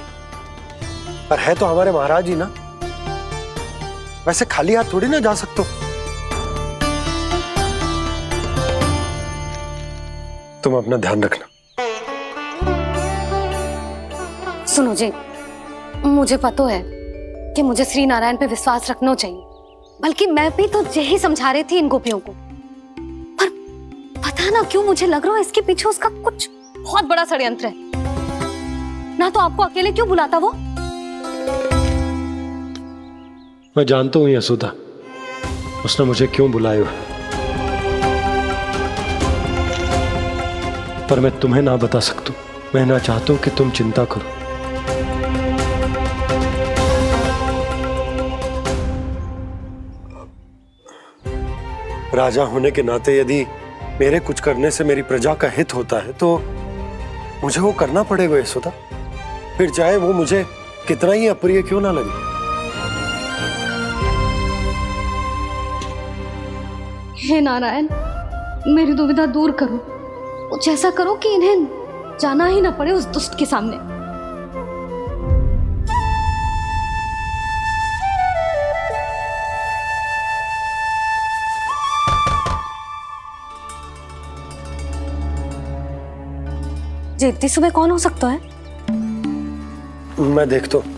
पर है तो हमारे महाराज ही ना। वैसे खाली हाथ थोड़ी ना जा सकते हो। तुम अपना ध्यान रखना। सुनो जी, मुझे पता है कि मुझे श्री नारायण पे विश्वास रखना चाहिए, बल्कि मैं भी तो यही समझा रही थी इन गोपियों को। पर पता ना क्यों मुझे लग रहा है इसके पीछे उसका कुछ बहुत बड़ा षड्यंत्र है। ना तो आपको अकेले क्यों बुलाता वो? मैं जानता हूं यशोदा, उसने मुझे क्यों बुलाया है, पर मैं तुम्हें ना बता सकता। मैं ना चाहता हूं कि तुम चिंता करो। राजा होने के नाते यदि मेरे कुछ करने से मेरी प्रजा का हित होता है तो मुझे वो करना पड़ेगा यशोदा, फिर चाहे वो मुझे कितना ही अप्रिय क्यों ना लगे। हे नारायण, मेरी दुविधा दूर करो। कुछ ऐसा करो कि इन्हें जाना ही ना पड़े उस दुष्ट के सामने। जी इतनी सुबह कौन हो सकता है? मैं देखता हूं।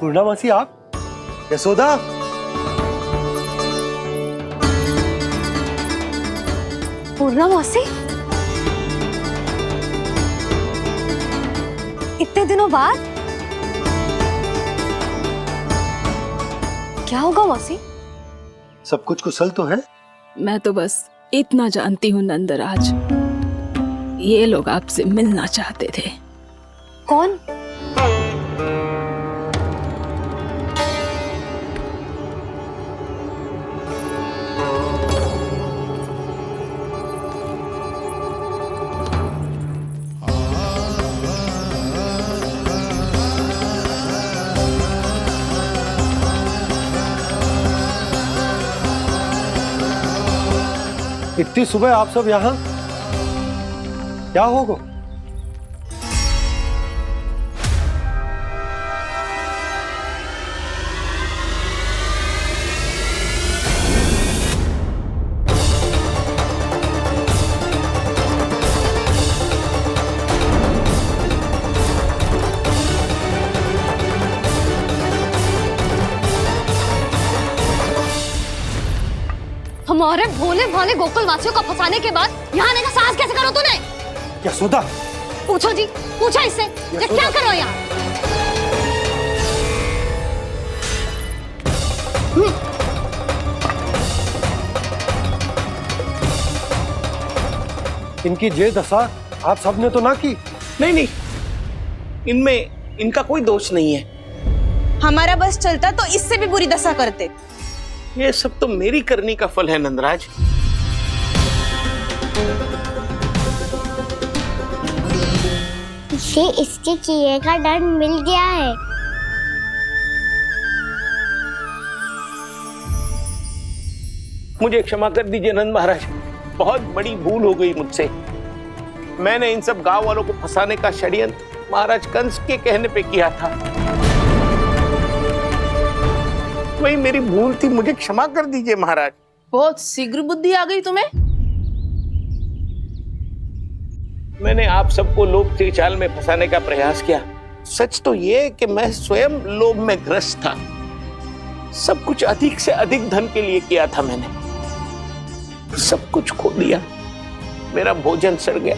पूर्णामासी, आप? यशोदा, पूर्णामासी, इतने दिनों बाद? क्या होगा मौसी? सब कुछ कुशल तो है? मैं तो बस इतना जानती हूँ नंदराज, ये लोग आपसे मिलना चाहते थे। कौन? इतनी सुबह आप सब यहाँ? क्या होगा? हमारे भोले भाले गोकुल वासियों को फंसाने के बाद यहाँ आने का साहस कैसे करो तूने? यशोदा, पूछो जी, पूछो इससे, ये क्या करो यहाँ? इनकी ये दशा आप सबने तो ना की? नहीं नहीं, इनमें इनका कोई दोष नहीं है। हमारा बस चलता तो इससे भी बुरी दशा करते। ये सब तो मेरी करनी का फल है नंदराज। इसे इसके किए का दंड मिल गया है। मुझे क्षमा कर दीजिए नंद महाराज, बहुत बड़ी भूल हो गई मुझसे। मैंने इन सब गांव वालों को फंसाने का षड्यंत्र महाराज कंस के कहने पे किया था। वही मेरी भूल थी, मुझे क्षमा कर दीजिए महाराज। बहुत शीघ्र बुद्धि आ गई तुम्हें। मैंने आप सबको लोभ के जाल में फंसाने का प्रयास किया। सच तो ये कि मैं स्वयं लोभ में ग्रस्त था। सब कुछ अधिक से अधिक धन के लिए किया था मैंने। सब कुछ खो दिया। मेरा भोजन सड़ गया,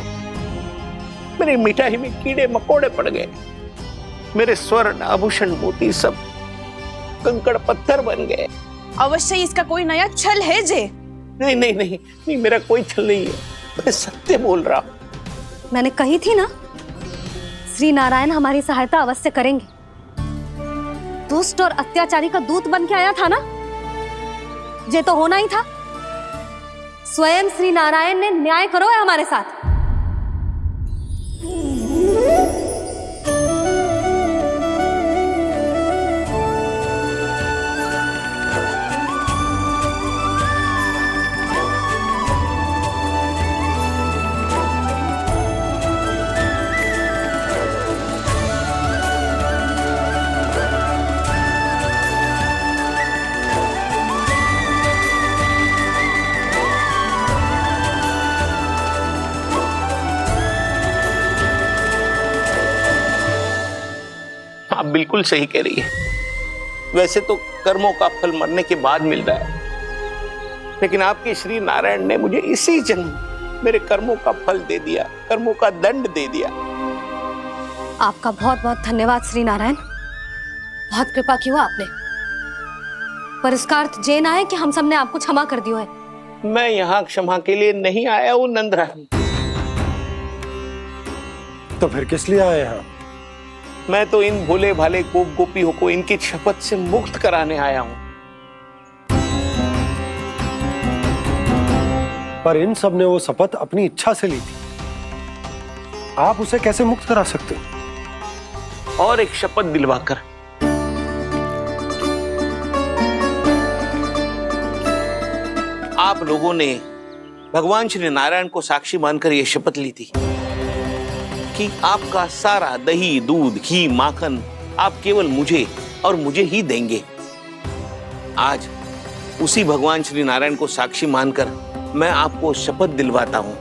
मेरी मिठाई में कीड़े मकोड़े पड़ गए, मेरे स्वर्ण आभूषण मोती सब कंकड़ पत्थर बन गए। अवश्य इसका कोई नया छल है जे। नहीं नहीं नहीं नहीं, मेरा कोई छल नहीं है, मैं सत्य बोल रहा हूं। मैंने कही थी ना, श्री नारायण हमारी सहायता अवश्य करेंगे। दुष्ट और अत्याचारी का दूत बन के आया था ना, ये तो होना ही था। स्वयं श्री नारायण ने न्याय करो है हमारे साथ। आप बिल्कुल सही कह रही है। वैसे तो कर्मों का फल मरने के बाद मिल रहा है, लेकिन आपके श्री नारायण ने मुझे इसी जन्म मेरे कर्मों का फल दे दिया, कर्मों का दंड दे दिया। आपका बहुत बहुत धन्यवाद श्री नारायण, बहुत कृपा की हो आपने। पर इसका अर्थ ये ना है कि हम सबने आपको क्षमा कर दिया है। मैं यहाँ क्षमा के लिए नहीं आया हूँ नंदरानी। तो फिर किस लिए आए हैं? मैं तो इन भोले भाले गोप गोपियों को इनकी शपथ से मुक्त कराने आया हूं। पर इन सब ने वो शपथ अपनी इच्छा से ली थी, आप उसे कैसे मुक्त करा सकते? और एक शपथ दिलवाकर। आप लोगों ने भगवान श्री नारायण को साक्षी मानकर यह शपथ ली थी कि आपका सारा दही, दूध, घी, माखन आप केवल मुझे और मुझे ही देंगे। आज उसी भगवान श्री नारायण को साक्षी मानकर मैं आपको शपथ दिलवाता हूं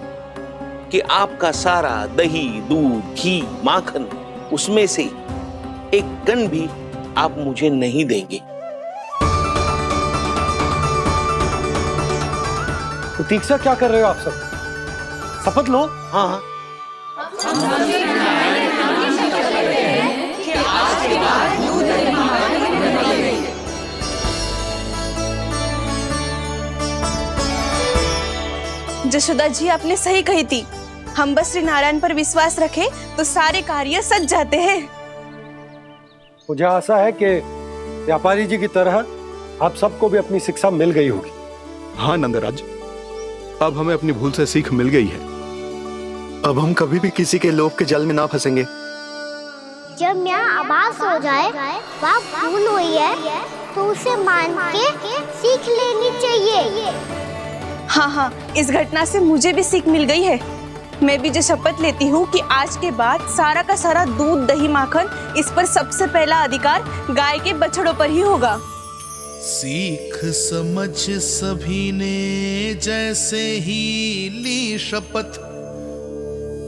कि आपका सारा दही, दूध, घी, माखन उसमें से एक कण भी आप मुझे नहीं देंगे। प्रतीक्षा क्या कर रहे हो आप सब? शपथ लो। हाँ जशोदा जी, आपने सही कही थी। हम बस श्री नारायण पर विश्वास रखें तो सारे कार्य सज जाते हैं। मुझे आशा है कि व्यापारी जी की तरह आप सबको भी अपनी शिक्षा मिल गई होगी। हाँ नंदराज, अब हमें अपनी भूल से सीख मिल गई है। अब हम कभी भी किसी के लोभ के जाल में ना फंसेंगे। जब यहाँ आभास हो जाए वहाँ भूल हुई है तो उसे मान के सीख लेनी चाहिए। हाँ हाँ, इस घटना से मुझे भी सीख मिल गई है। मैं भी जो शपथ लेती हूँ कि आज के बाद सारा का सारा दूध, दही, माखन इस पर सबसे पहला अधिकार गाय के बछड़ों पर ही होगा। सीख समझ सभी ने जैसे ही ली शपथ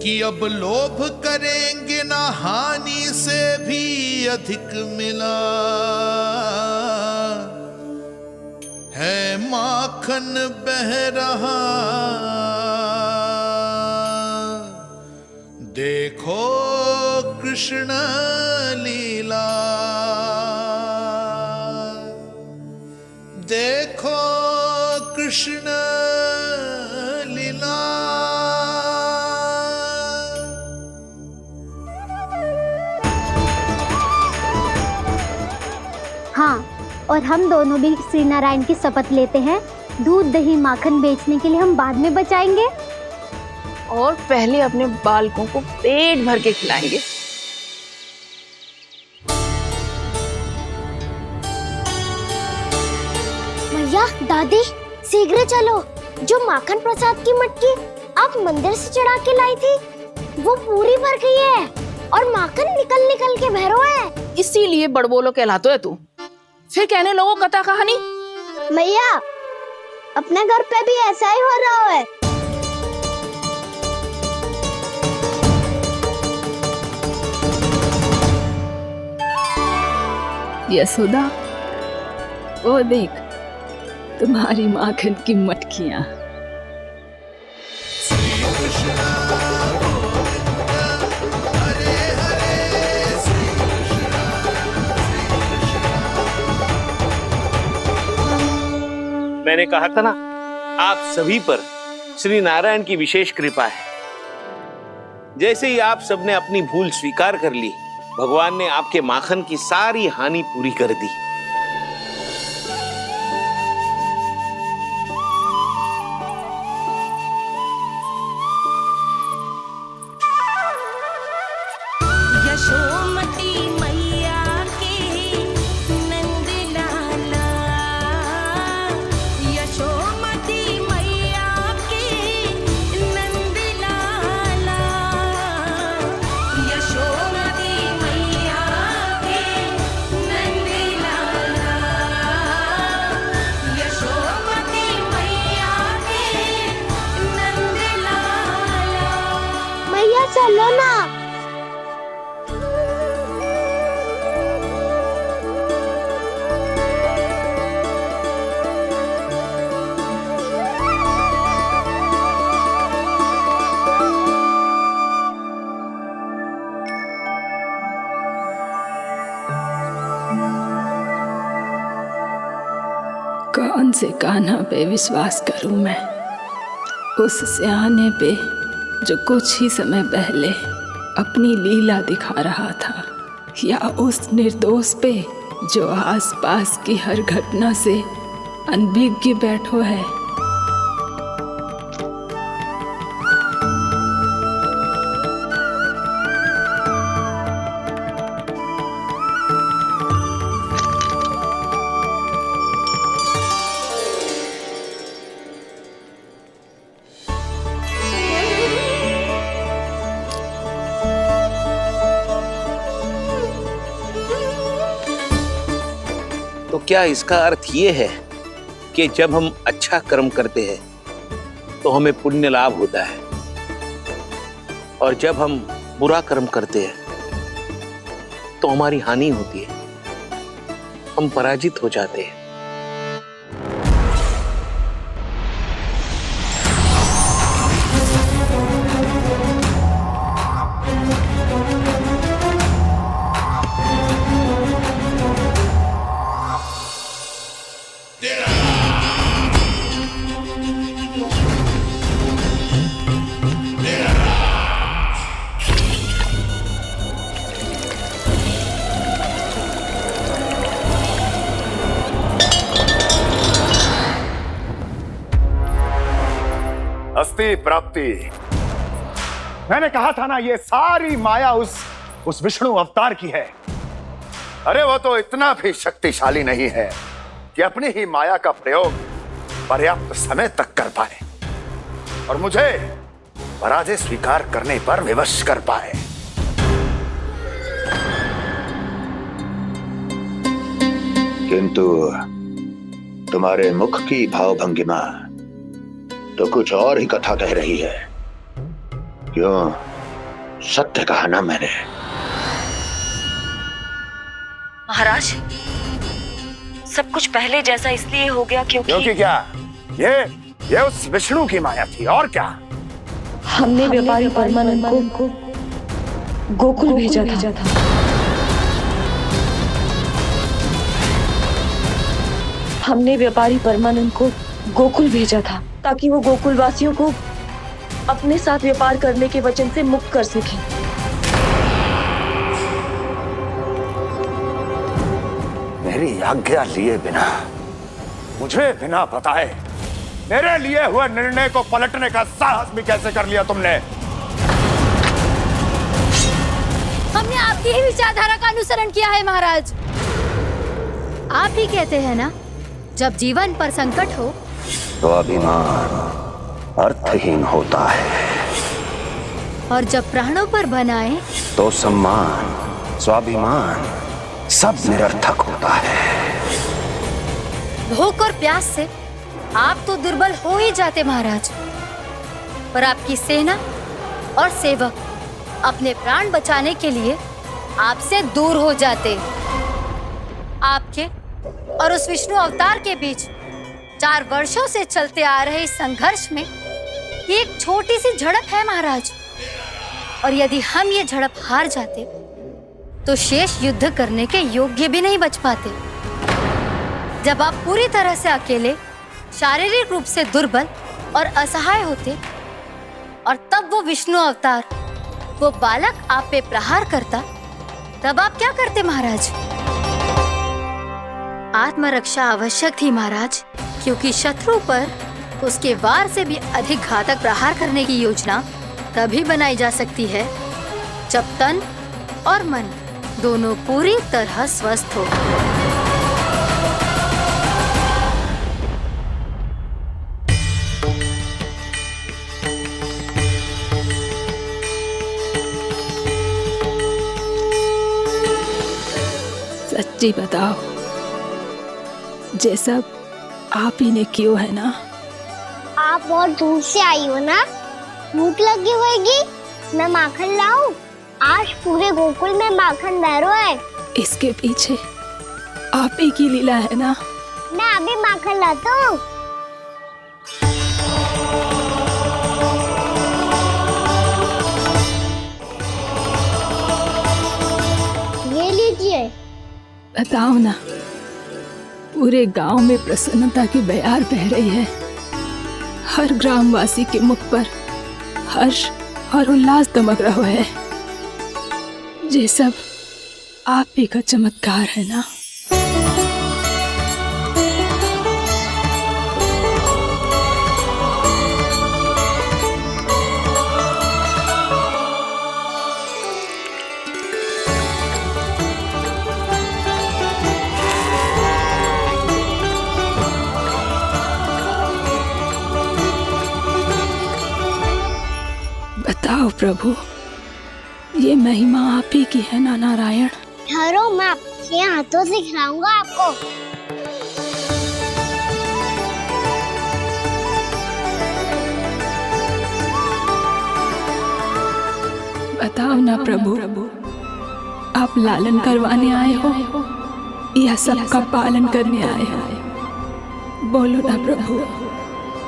कि अब लोभ करेंगे ना हानि से भी अधिक मिला है, माखन बह रहा देखो कृष्ण लीला, देखो कृष्ण लीला। हाँ, और हम दोनों भी श्री नारायण की शपथ लेते हैं, दूध दही माखन बेचने के लिए हम बाद में बचाएंगे और पहले अपने बालकों को पेट भर के खिलाएंगे। मैया, दादी, शीघ्र चलो। जो माखन प्रसाद की मटकी आप मंदिर से चढ़ा के लाई थी, वो पूरी भर गई है और माखन निकल निकल के भरो है। इसीलिए बड़बोलो कहलाते है तू। फिर कहने लगो कथा कहानी। मैया, अपने घर पे भी ऐसा ही हो रहा है। यशोदा, वो देख तुम्हारी माखन की मटकियां। मैंने कहा था ना, आप सभी पर श्री नारायण की विशेष कृपा है। जैसे ही आप सबने अपनी भूल स्वीकार कर ली, भगवान ने आपके माखन की सारी हानि पूरी कर दी। यशोमती मैया के नंद लाला, यशोमती मैया के नंद लाला, यशोमती मैया के नंद लाला, यशोमती मैया के नंद लाला। मैया चलो ना। कौन से कान्हा पे विश्वास करूं मैं? उस सियाने पे जो कुछ ही समय पहले अपनी लीला दिखा रहा था, या उस निर्दोष पे जो आसपास की हर घटना से अनभिज्ञ बैठो है? तो क्या इसका अर्थ ये है कि जब हम अच्छा कर्म करते हैं तो हमें पुण्य लाभ होता है, और जब हम बुरा कर्म करते हैं तो हमारी हानि होती है, हम पराजित हो जाते हैं? अस्ति प्राप्ति। मैंने कहा था ना, ये सारी माया उस विष्णु अवतार की है। अरे वो तो इतना भी शक्तिशाली नहीं है कि अपनी ही माया का प्रयोग पर्याप्त समय तक कर पाए और मुझे पराजय स्वीकार करने पर विवश कर पाए। किंतु तुम्हारे मुख की भावभंगिमा तो कुछ और ही कथा कह रही है। क्यों? सत्य कहा ना मैंने। महाराज, सब कुछ पहले जैसा इसलिए हो गया क्योंकि क्या? ये उस विष्णु की माया थी, और क्या? हमने व्यापारी परमानंद को गोकुल भेजा था। हमने व्यापारी परमानंद को गोकुल भेजा था ताकि वो गोकुल वासियों को अपने साथ व्यापार करने के वचन से मुक्त कर सके। मेरी आज्ञा लिए बिना, मुझे बिना बताए मेरे लिए हुए निर्णय को पलटने का साहस भी कैसे कर लिया तुमने? हमने आपकी ही विचारधारा का अनुसरण किया है महाराज। आप ही कहते हैं ना, जब जीवन पर संकट हो तो अभिमान अर्थहीन होता है, और जब प्राणों पर बनाए तो सम्मान स्वाभिमान सब निरर्थक होता है। भूख और प्यास से आप तो दुर्बल हो ही जाते महाराज, पर आपकी सेना और सेवक अपने प्राण बचाने के लिए आपसे दूर हो जाते। आपके और उस विष्णु अवतार के बीच 4 वर्षों से चलते आ रहे इस संघर्ष में ये एक छोटी सी झड़प है महाराज, और यदि हम ये झड़प हार जाते तो शेष युद्ध करने के योग्य भी नहीं बच पाते। जब आप पूरी तरह से अकेले, शारीरिक रूप से दुर्बल और असहाय होते, और तब वो विष्णु अवतार, वो बालक आप पे प्रहार करता, तब आप क्या करते महाराज? आत्मरक्षा आवश्यक थी महाराज, क्योंकि शत्रु पर उसके वार से भी अधिक घातक प्रहार करने की योजना तभी बनाई जा सकती है जब तन और मन दोनों पूरी तरह स्वस्थ हो। सच्ची बताओ, ये सब आप ही ने क्यों है ना? आप बहुत दूर से आई हो ना, भूख लगी होगी। मैं माखन लाऊं? आज पूरे गोकुल में माखन बह रहा है। इसके पीछे आप ही की लीला है ना? मैं अभी माखन लाता हूँ। ये लीजिए। बताओ ना, पूरे गांव में प्रसन्नता की बयार बह रही है। हर ग्रामवासी के मुख पर हर्ष और उल्लास दमक रहा है। ये सब आप ही का चमत्कार है ना? बताओ प्रभु, ये महिमा आप ही की है ना नारायण? ठहरो, मैं आपके हाथों से खिलाऊंगा आपको। बताओ ना प्रभु, आप लालन करवाने आए हो या सबका पालन करने आए हो? बोलो ना प्रभु,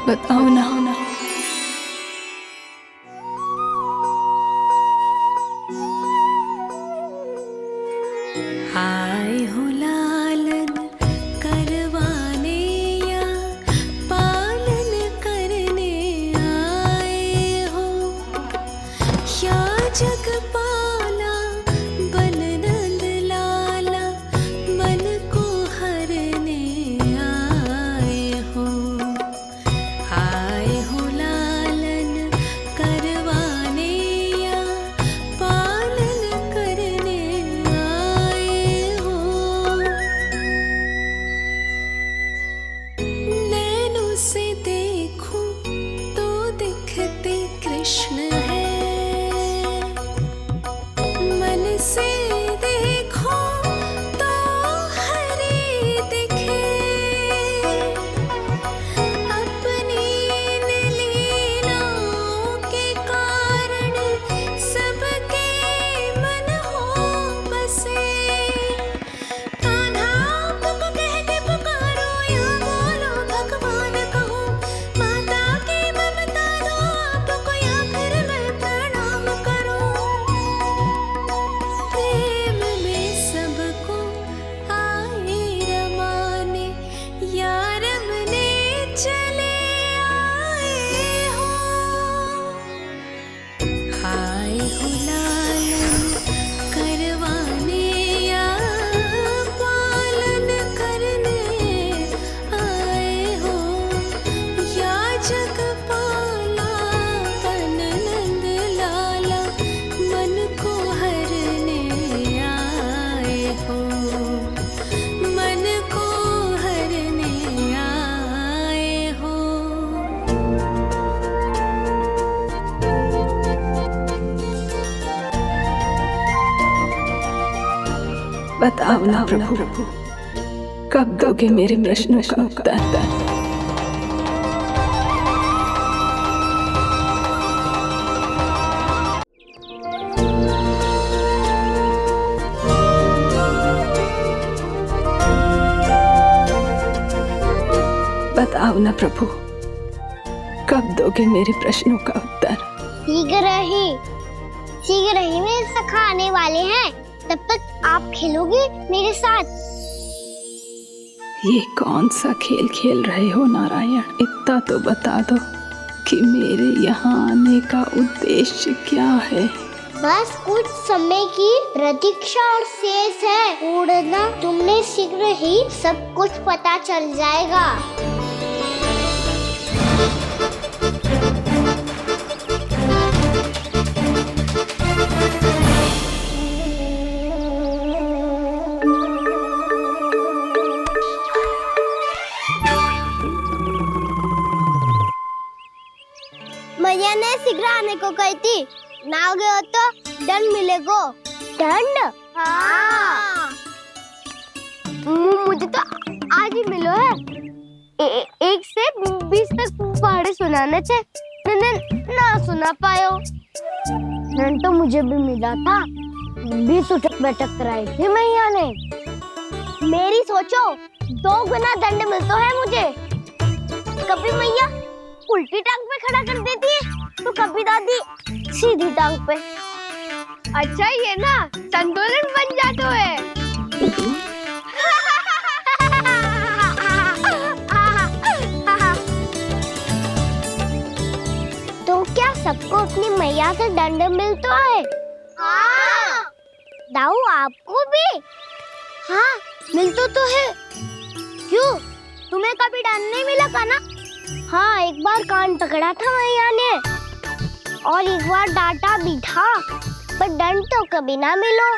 बताओ ना। आए हो लालन करवाने या पालन करने आए हो, या जगपाला बन नंद लाला मन को हरने आए हो। आए हो बताओ ना प्रभु, कब दोगे मेरे प्रश्नों का उत्तर? बताओ ना प्रभु, कब दोगे मेरे प्रश्नों का उत्तर? शीघ्र ही मेरे सखा आने वाले हैं, तब तक आप खेलोगे मेरे साथ। ये कौन सा खेल खेल रहे हो नारायण? इतना तो बता दो कि मेरे यहाँ आने का उद्देश्य क्या है? बस कुछ समय की प्रतीक्षा और शेष है। उड़ना तुमने शीघ्र ही सब कुछ पता चल जाएगा। मैया ने शीघ्र आने को कही थी, ना हो गए तो दंड मिलेगा। दंड? हाँ। मुझे तो आज ही मिलो है। 1 से 20 तक पहाड़े सुनाने थे, ना सुना पायो। दंड तो मुझे भी मिला था, 20 उठक बैठक कराई थी मैया ने। मेरी सोचो, 2 गुना दंड मिलता है मुझे। कभी मैया उल्टी टांग पे खड़ा कर देती है, तो कभी दादी सीधी टांग पे। अच्छा ये ना संतुलन बन जाता है। तो क्या सबको अपनी मैया से दंड मिलता है? हाँ। दाऊ आपको भी? हाँ मिलता तो है। क्यों, तुम्हें कभी दंड नहीं मिला का ना? हाँ, एक बार कान पकड़ा था मैया ने और एक बार डांटा भी था, पर दंड तो कभी ना मिलो।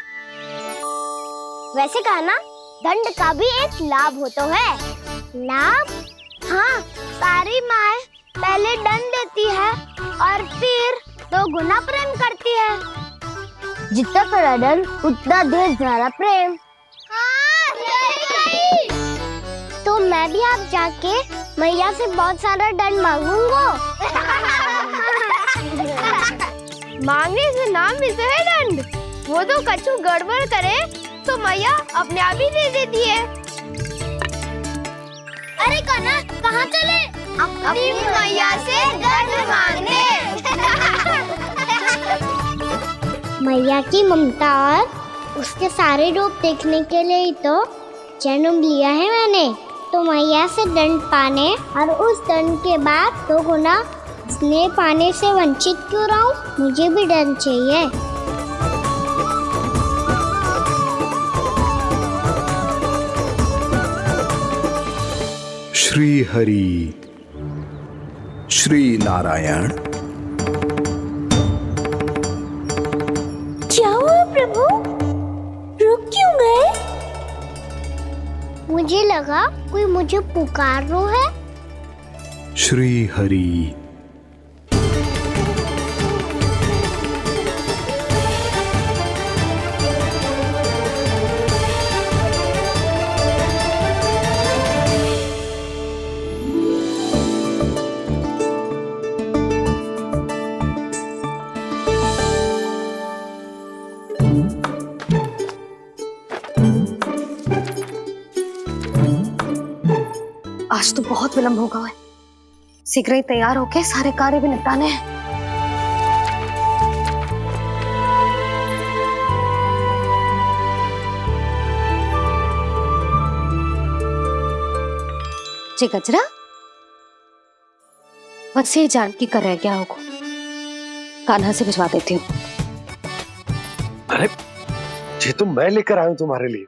वैसे कहा ना, दंड का भी एक लाभ होता है। लाभ? हाँ, सारी माँ पहले दंड देती है और फिर 2 गुना प्रेम करती है। जितना बड़ा दंड उतना ढेर सारा प्रेम। हाँ, सही कही। तो मैं भी आप जाके मैया से बहुत सारा दंड मांगूंगा। मांगने से ना मिलता है दंड, वो तो कछु गड़बड़ करे तो मैया अपने आप ही दे देती है। अरे कना, कहाँ चले? अपनी मैया से दंड मांगने। मैया की ममता और उसके सारे रूप देखने के लिए ही तो जन्म लिया है मैंने। तो मैया से दंड पाने और उस दंड के बाद 2 गुना स्नेह पाने से वंचित क्यों रहूं? मुझे भी दंड चाहिए। श्री हरि, श्री नारायण। क्या हुआ प्रभु? रुक क्यों गए? मुझे लगा कोई मुझे पुकार रहा है। श्री हरि। आज तो बहुत विलंब होगा है। शीघ्र ही तैयार होके सारे कार्य भी निपटाने हैं। जी गजरा, बस ये जान की कर रह गया होगा, कान्हा से भिजवा देती हूँ। अरे ये तो मैं लेकर आया हूं तुम्हारे लिए।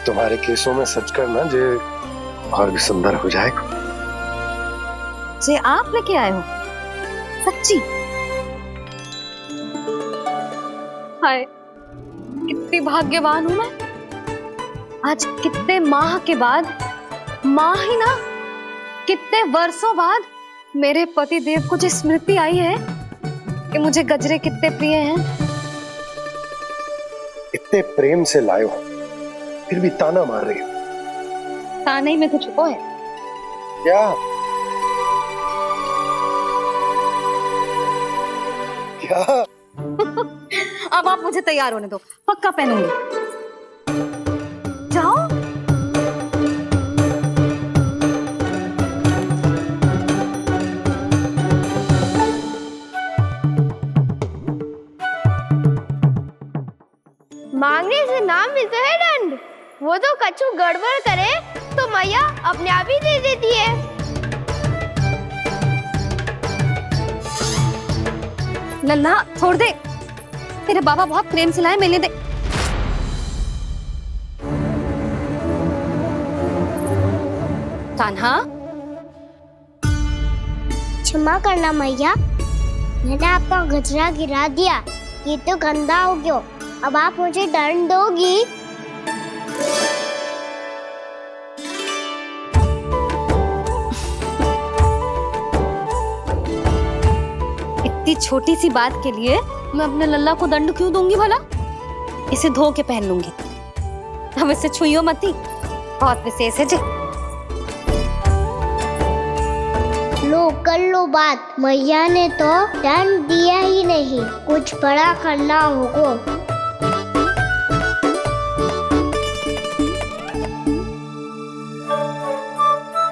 तुम्हारे केसों में सच करना जे और भी सुंदर हो जाएगा। जे आप लेके आए हो? सच्ची? हाय, कितनी भाग्यवान हूं मैं। आज कितने माह के बाद, माह ही ना, कितने वर्षों बाद मेरे पति देव को जो स्मृति आई है कि मुझे गजरे कितने प्रिय हैं। इतने प्रेम से लाए हो, फिर भी ताना मार रही हो। ताने में कुछ छुपो है क्या? क्या? अब आप मुझे तैयार होने दो, पक्का पहनूंगी। जाओ। मांगने से नाम मिलता है दंड। वो तो कछु गड़बड़ करे तो मैया अपने आप ही दे देती है। लल्ला छोड़ दे, तेरे बाबा बहुत प्रेम से लाए, मिलने दे। कान्हा, क्षमा करना मैया, मैंने आपका गजरा गिरा दिया, ये तो गंदा हो गया। अब आप मुझे दंड दोगी? इतनी छोटी सी बात के लिए मैं अपने लल्ला को दंड क्यों दूंगी भला? इसे धो के पहन लूंगी। हम इसे छुइयो मती, बहुत विशेष है जी। लो कर लो बात, मैया ने तो दंड दिया ही नहीं, कुछ बड़ा करना होगा।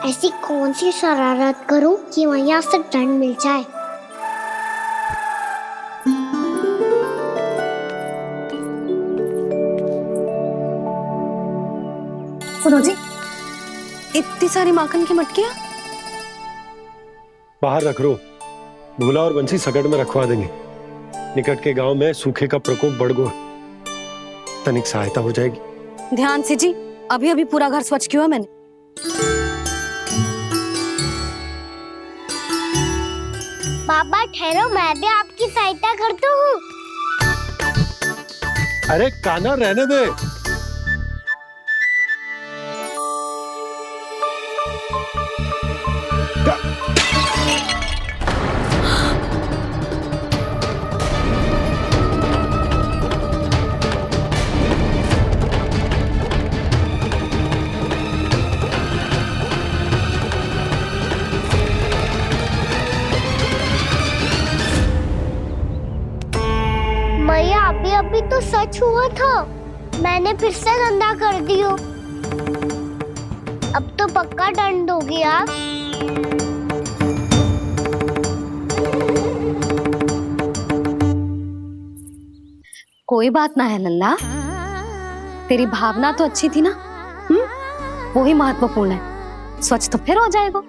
ऐसी कौन सी शरारत करूं कि मैया से दंड मिल जाए? सुनो जी, इतनी सारी माखन की मटकियां बाहर रख रो, भूला और बंसी सगड़ में रखवा देंगे। निकट के गांव में सूखे का प्रकोप बढ़ गया, तनिक सहायता हो जाएगी। ध्यान से जी, अभी अभी पूरा घर स्वच्छ किया मैंने। बाबा ठहरो, मैं भी आपकी सहायता करता हूँ। अरे कान्हा रहने दे। मैया अभी अभी तो सच हुआ था, मैंने फिर से गंदा कर दियो। अब तो पक्का दंड दोगी आप। कोई बात ना है लल्ला, तेरी भावना तो अच्छी थी ना, वही महत्वपूर्ण है। स्वच्छ तो फिर हो जाएगा।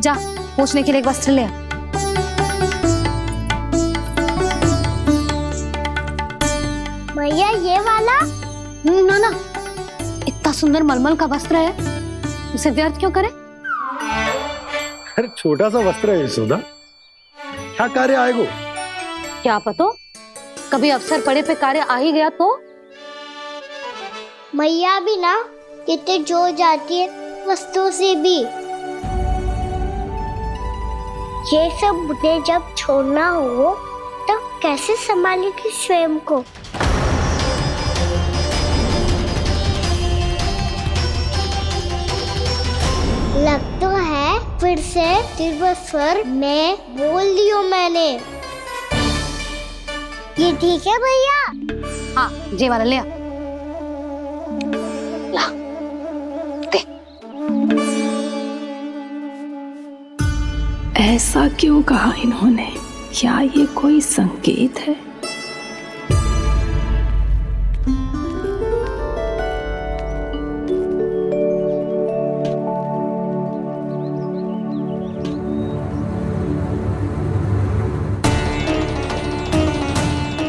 जा, पूछने के लिए एक वस्त्र ले आ। भैया ये वाला? ना ना, इतना सुंदर मलमल का वस्त्र है, उसे व्यर्थ क्यों करे? अरे छोटा सा वस्त्र है यशोदा, क्या कार्य आएगा? क्या पता, कभी अवसर पड़े पे कार्य आ ही गया तो। मैया भी ना कितने जो जाती है वस्तुओं से भी। ये सब मुझे जब छोड़ना हो तो कैसे संभालेगी स्वयं को? लग तो है फिर से तिरस्वर में बोल दियो मैंने। ये ठीक है भैया? हाँ, ये वाला ले आ। ला, दे। ऐसा क्यों कहा इन्होंने? क्या ये कोई संकेत है?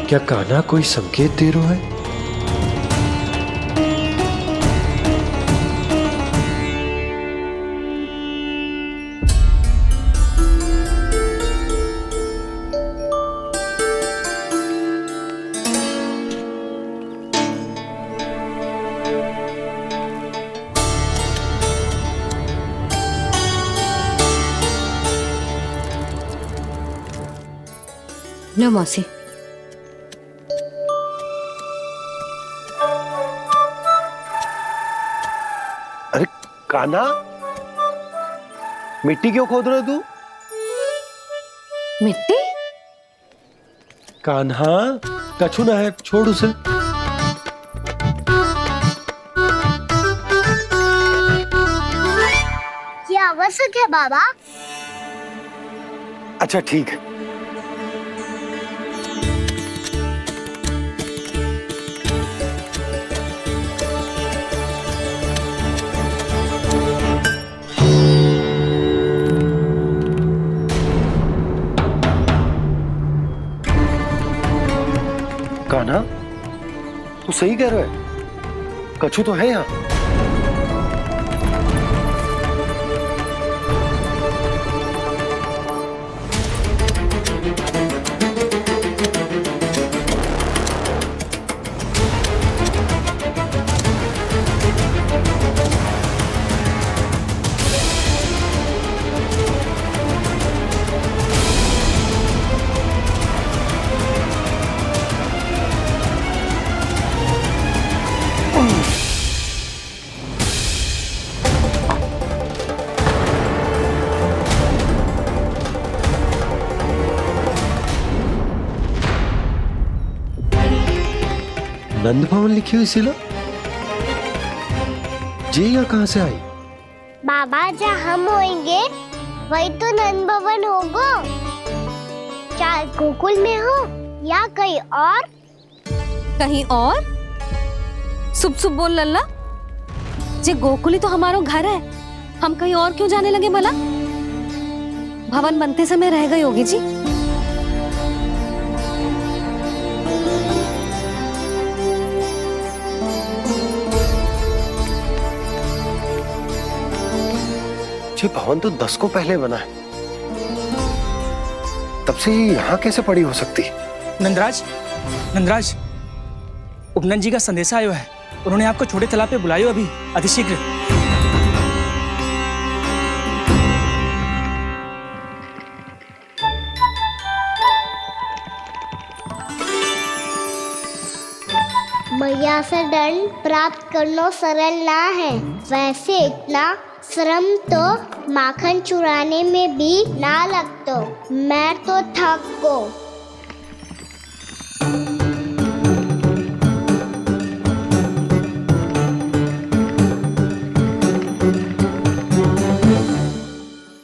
क्या कान्हा कोई संकेत दे रहा है? लो मौसी। अरे कान्हा, मिट्टी क्यों खोद रहे तू? मिट्टी? कान्हा, कछु ना है, छोड़ उसे। ये आवश्यक है बाबा। अच्छा ठीक है। कान्हा, तू सही कह रहा है, कछु तो है यहाँ। नंद भवन लिखी हुई सिला, जी यहाँ कहाँ से आई? बाबा जहाँ हम होंगे वही तो नंद भवन होगा। चाहे गोकुल में हो या कहीं और। कहीं और? सुब सुब बोल लल्ला। जे गोकुल ही तो हमारा घर है, हम कहीं और क्यों जाने लगे भला? भवन बनते समय रह गई होगी जी। ये भवन तो 10 को पहले बना है, तब से ही यहाँ कैसे पड़ी हो सकती? नंदराज, नंदराज, उपनंद जी का संदेशा आयो है। उन्होंने आपको छोटे तालाब पे बुलायो अभी, अतिशीघ्र। मैया से दंड प्राप्त करना सरल ना है। वैसे इतना श्रम तो माखन चुराने में भी ना लगतो। मैं तो थक गो।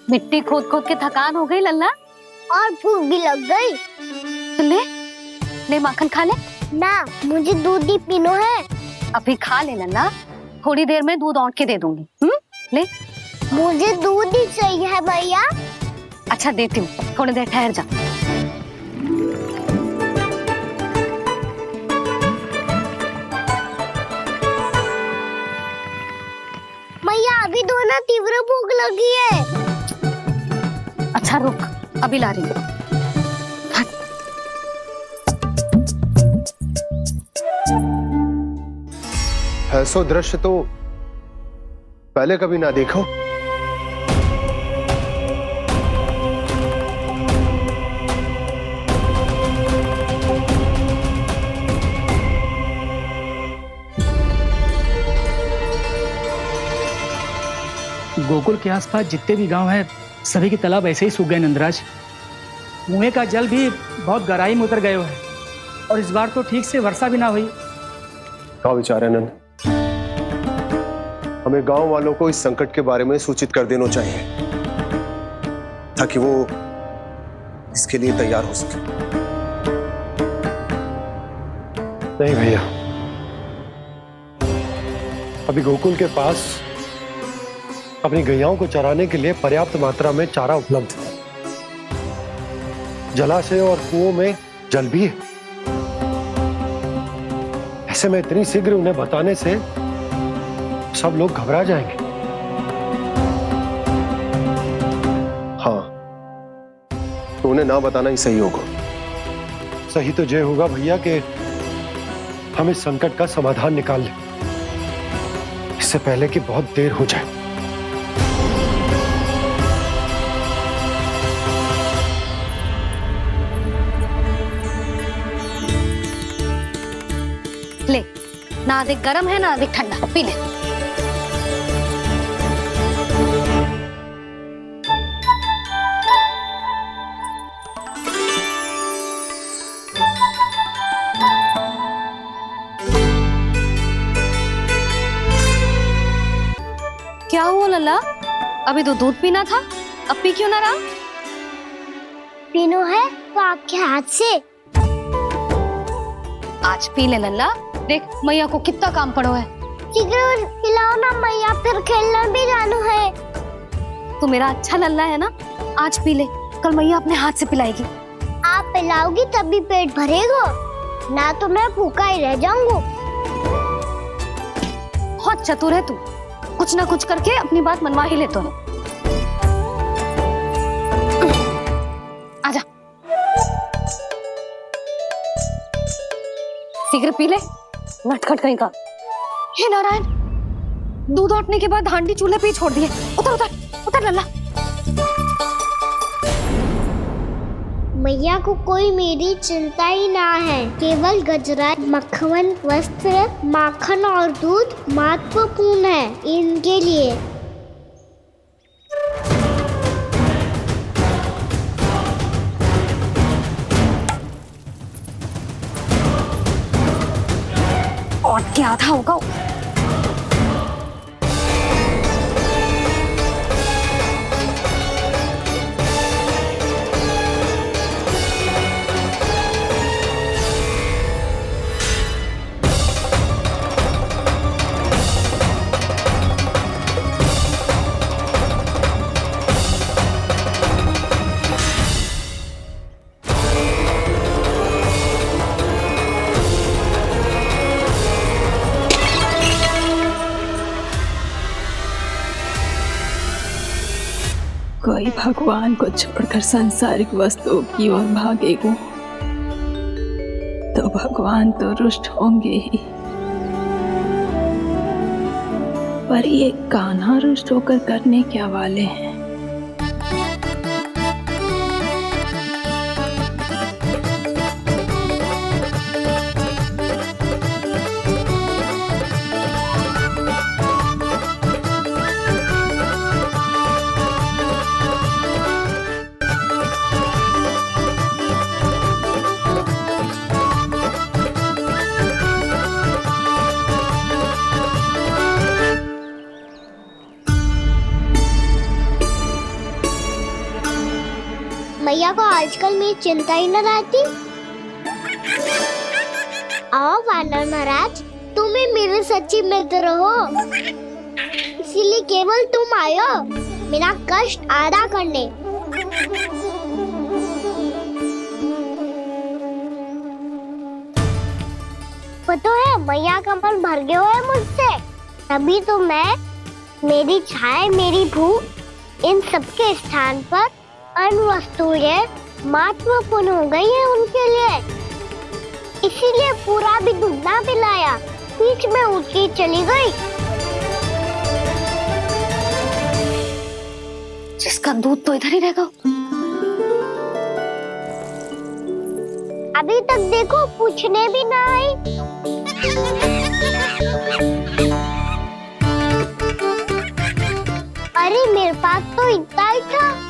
मिट्टी खोद खोद के थकान हो गई लल्ला, और भूख भी लग गई। तो ले ले माखन खा ले। ना, मुझे दूध ही पीनो है। अभी खा ले लल्ला, थोड़ी देर में दूध औंट के दे दूंगी। ले। मुझे दूध ही चाहिए है भैया। अच्छा देती हूँ, थोड़ी देर ठहर जा। मैया अभी दोनों तीव्र भूख लगी है। अच्छा रुक, अभी ला रही हूँ। ऐसा दृश्य तो पहले कभी ना देखो। गोकुल के आसपास जितने भी गांव हैं, सभी के तालाब ऐसे ही सूख गए नंदराज। कुएं का जल भी बहुत गहराई में उतर गए है, और इस बार तो ठीक से वर्षा भी ना हुई। क्या विचार है नंद? हमें गांव वालों को इस संकट के बारे में सूचित कर देना चाहिए, ताकि वो इसके लिए तैयार हो सके। नहीं भैया, अभी गोकुल के पास अपनी गैयाओं को चराने के लिए पर्याप्त मात्रा में चारा उपलब्ध है। जलाशय और कुओं में जल भी है। ऐसे में इतनी शीघ्र उन्हें बताने से सब लोग घबरा जाएंगे। हाँ, तो उन्हें ना बताना ही सही होगा। सही तो ये होगा भैया कि हम इस संकट का समाधान निकाल लें, इससे पहले कि बहुत देर हो जाए। ले, ना अधिक गर्म है ना अधिक ठंडा, पी ले। क्या हुआ लल्ला? अभी तो दूध पीना था, अब पी क्यों ना रहा? पीनो है तो आपके हाथ से। आज पी ले लल्ला, देख मैया को कितना काम पड़ो है। शीघ्र पिलाओ ना मैया, फिर खेलना भी जानो है। तू मेरा अच्छा लल्ला है ना, आज पी ले, कल मैया अपने हाथ से पिलाएगी। आप पिलाओगी तभी पेट भरेगा, ना तो मैं भूखा ही रह जाऊंगा। बहुत चतुर है तू, कुछ ना कुछ करके अपनी बात मनवा ही लेता है। आजा, शीघ्र पी ले, नटखट कहीं का। हे नारायण, दूध औटने के बाद हांडी चूल्हे पे ही छोड़ दिए। उतर उतर उतर लल्ला। मैया को कोई मेरी चिंता ही ना है, केवल गजरा, मक्खन, वस्त्र, माखन और दूध महत्वपूर्ण है इनके लिए। और क्या था होगा? कोई भगवान को छोड़कर सांसारिक वस्तुओं की ओर भागेगा तो भगवान तो रुष्ट होंगे ही, पर ये कान्हा रुष्ट होकर करने क्या वाले हैं? मैया को आजकल मेरी चिंता ही न रहती। आओ वानर महाराज, तुम ही मेरे सच्ची मित्र हो, इसीलिए केवल तुम आयो मेरा कष्ट आधा करने। पता है मैया का मन भर गया है मुझसे, तभी तो मैं, मेरी छाया, मेरी भूख, इन सबके स्थान पर अन्य वस्तुएं महत्वपूर्ण हो गई है उनके लिए, इसीलिए पूरा भी दूध ना पिलाया, बीच में उठ के चली गई। जिसका दूध तो इधर ही रहेगा। अभी तक देखो पूछने भी ना आई। अरे मेरे पास तो इतना ही था।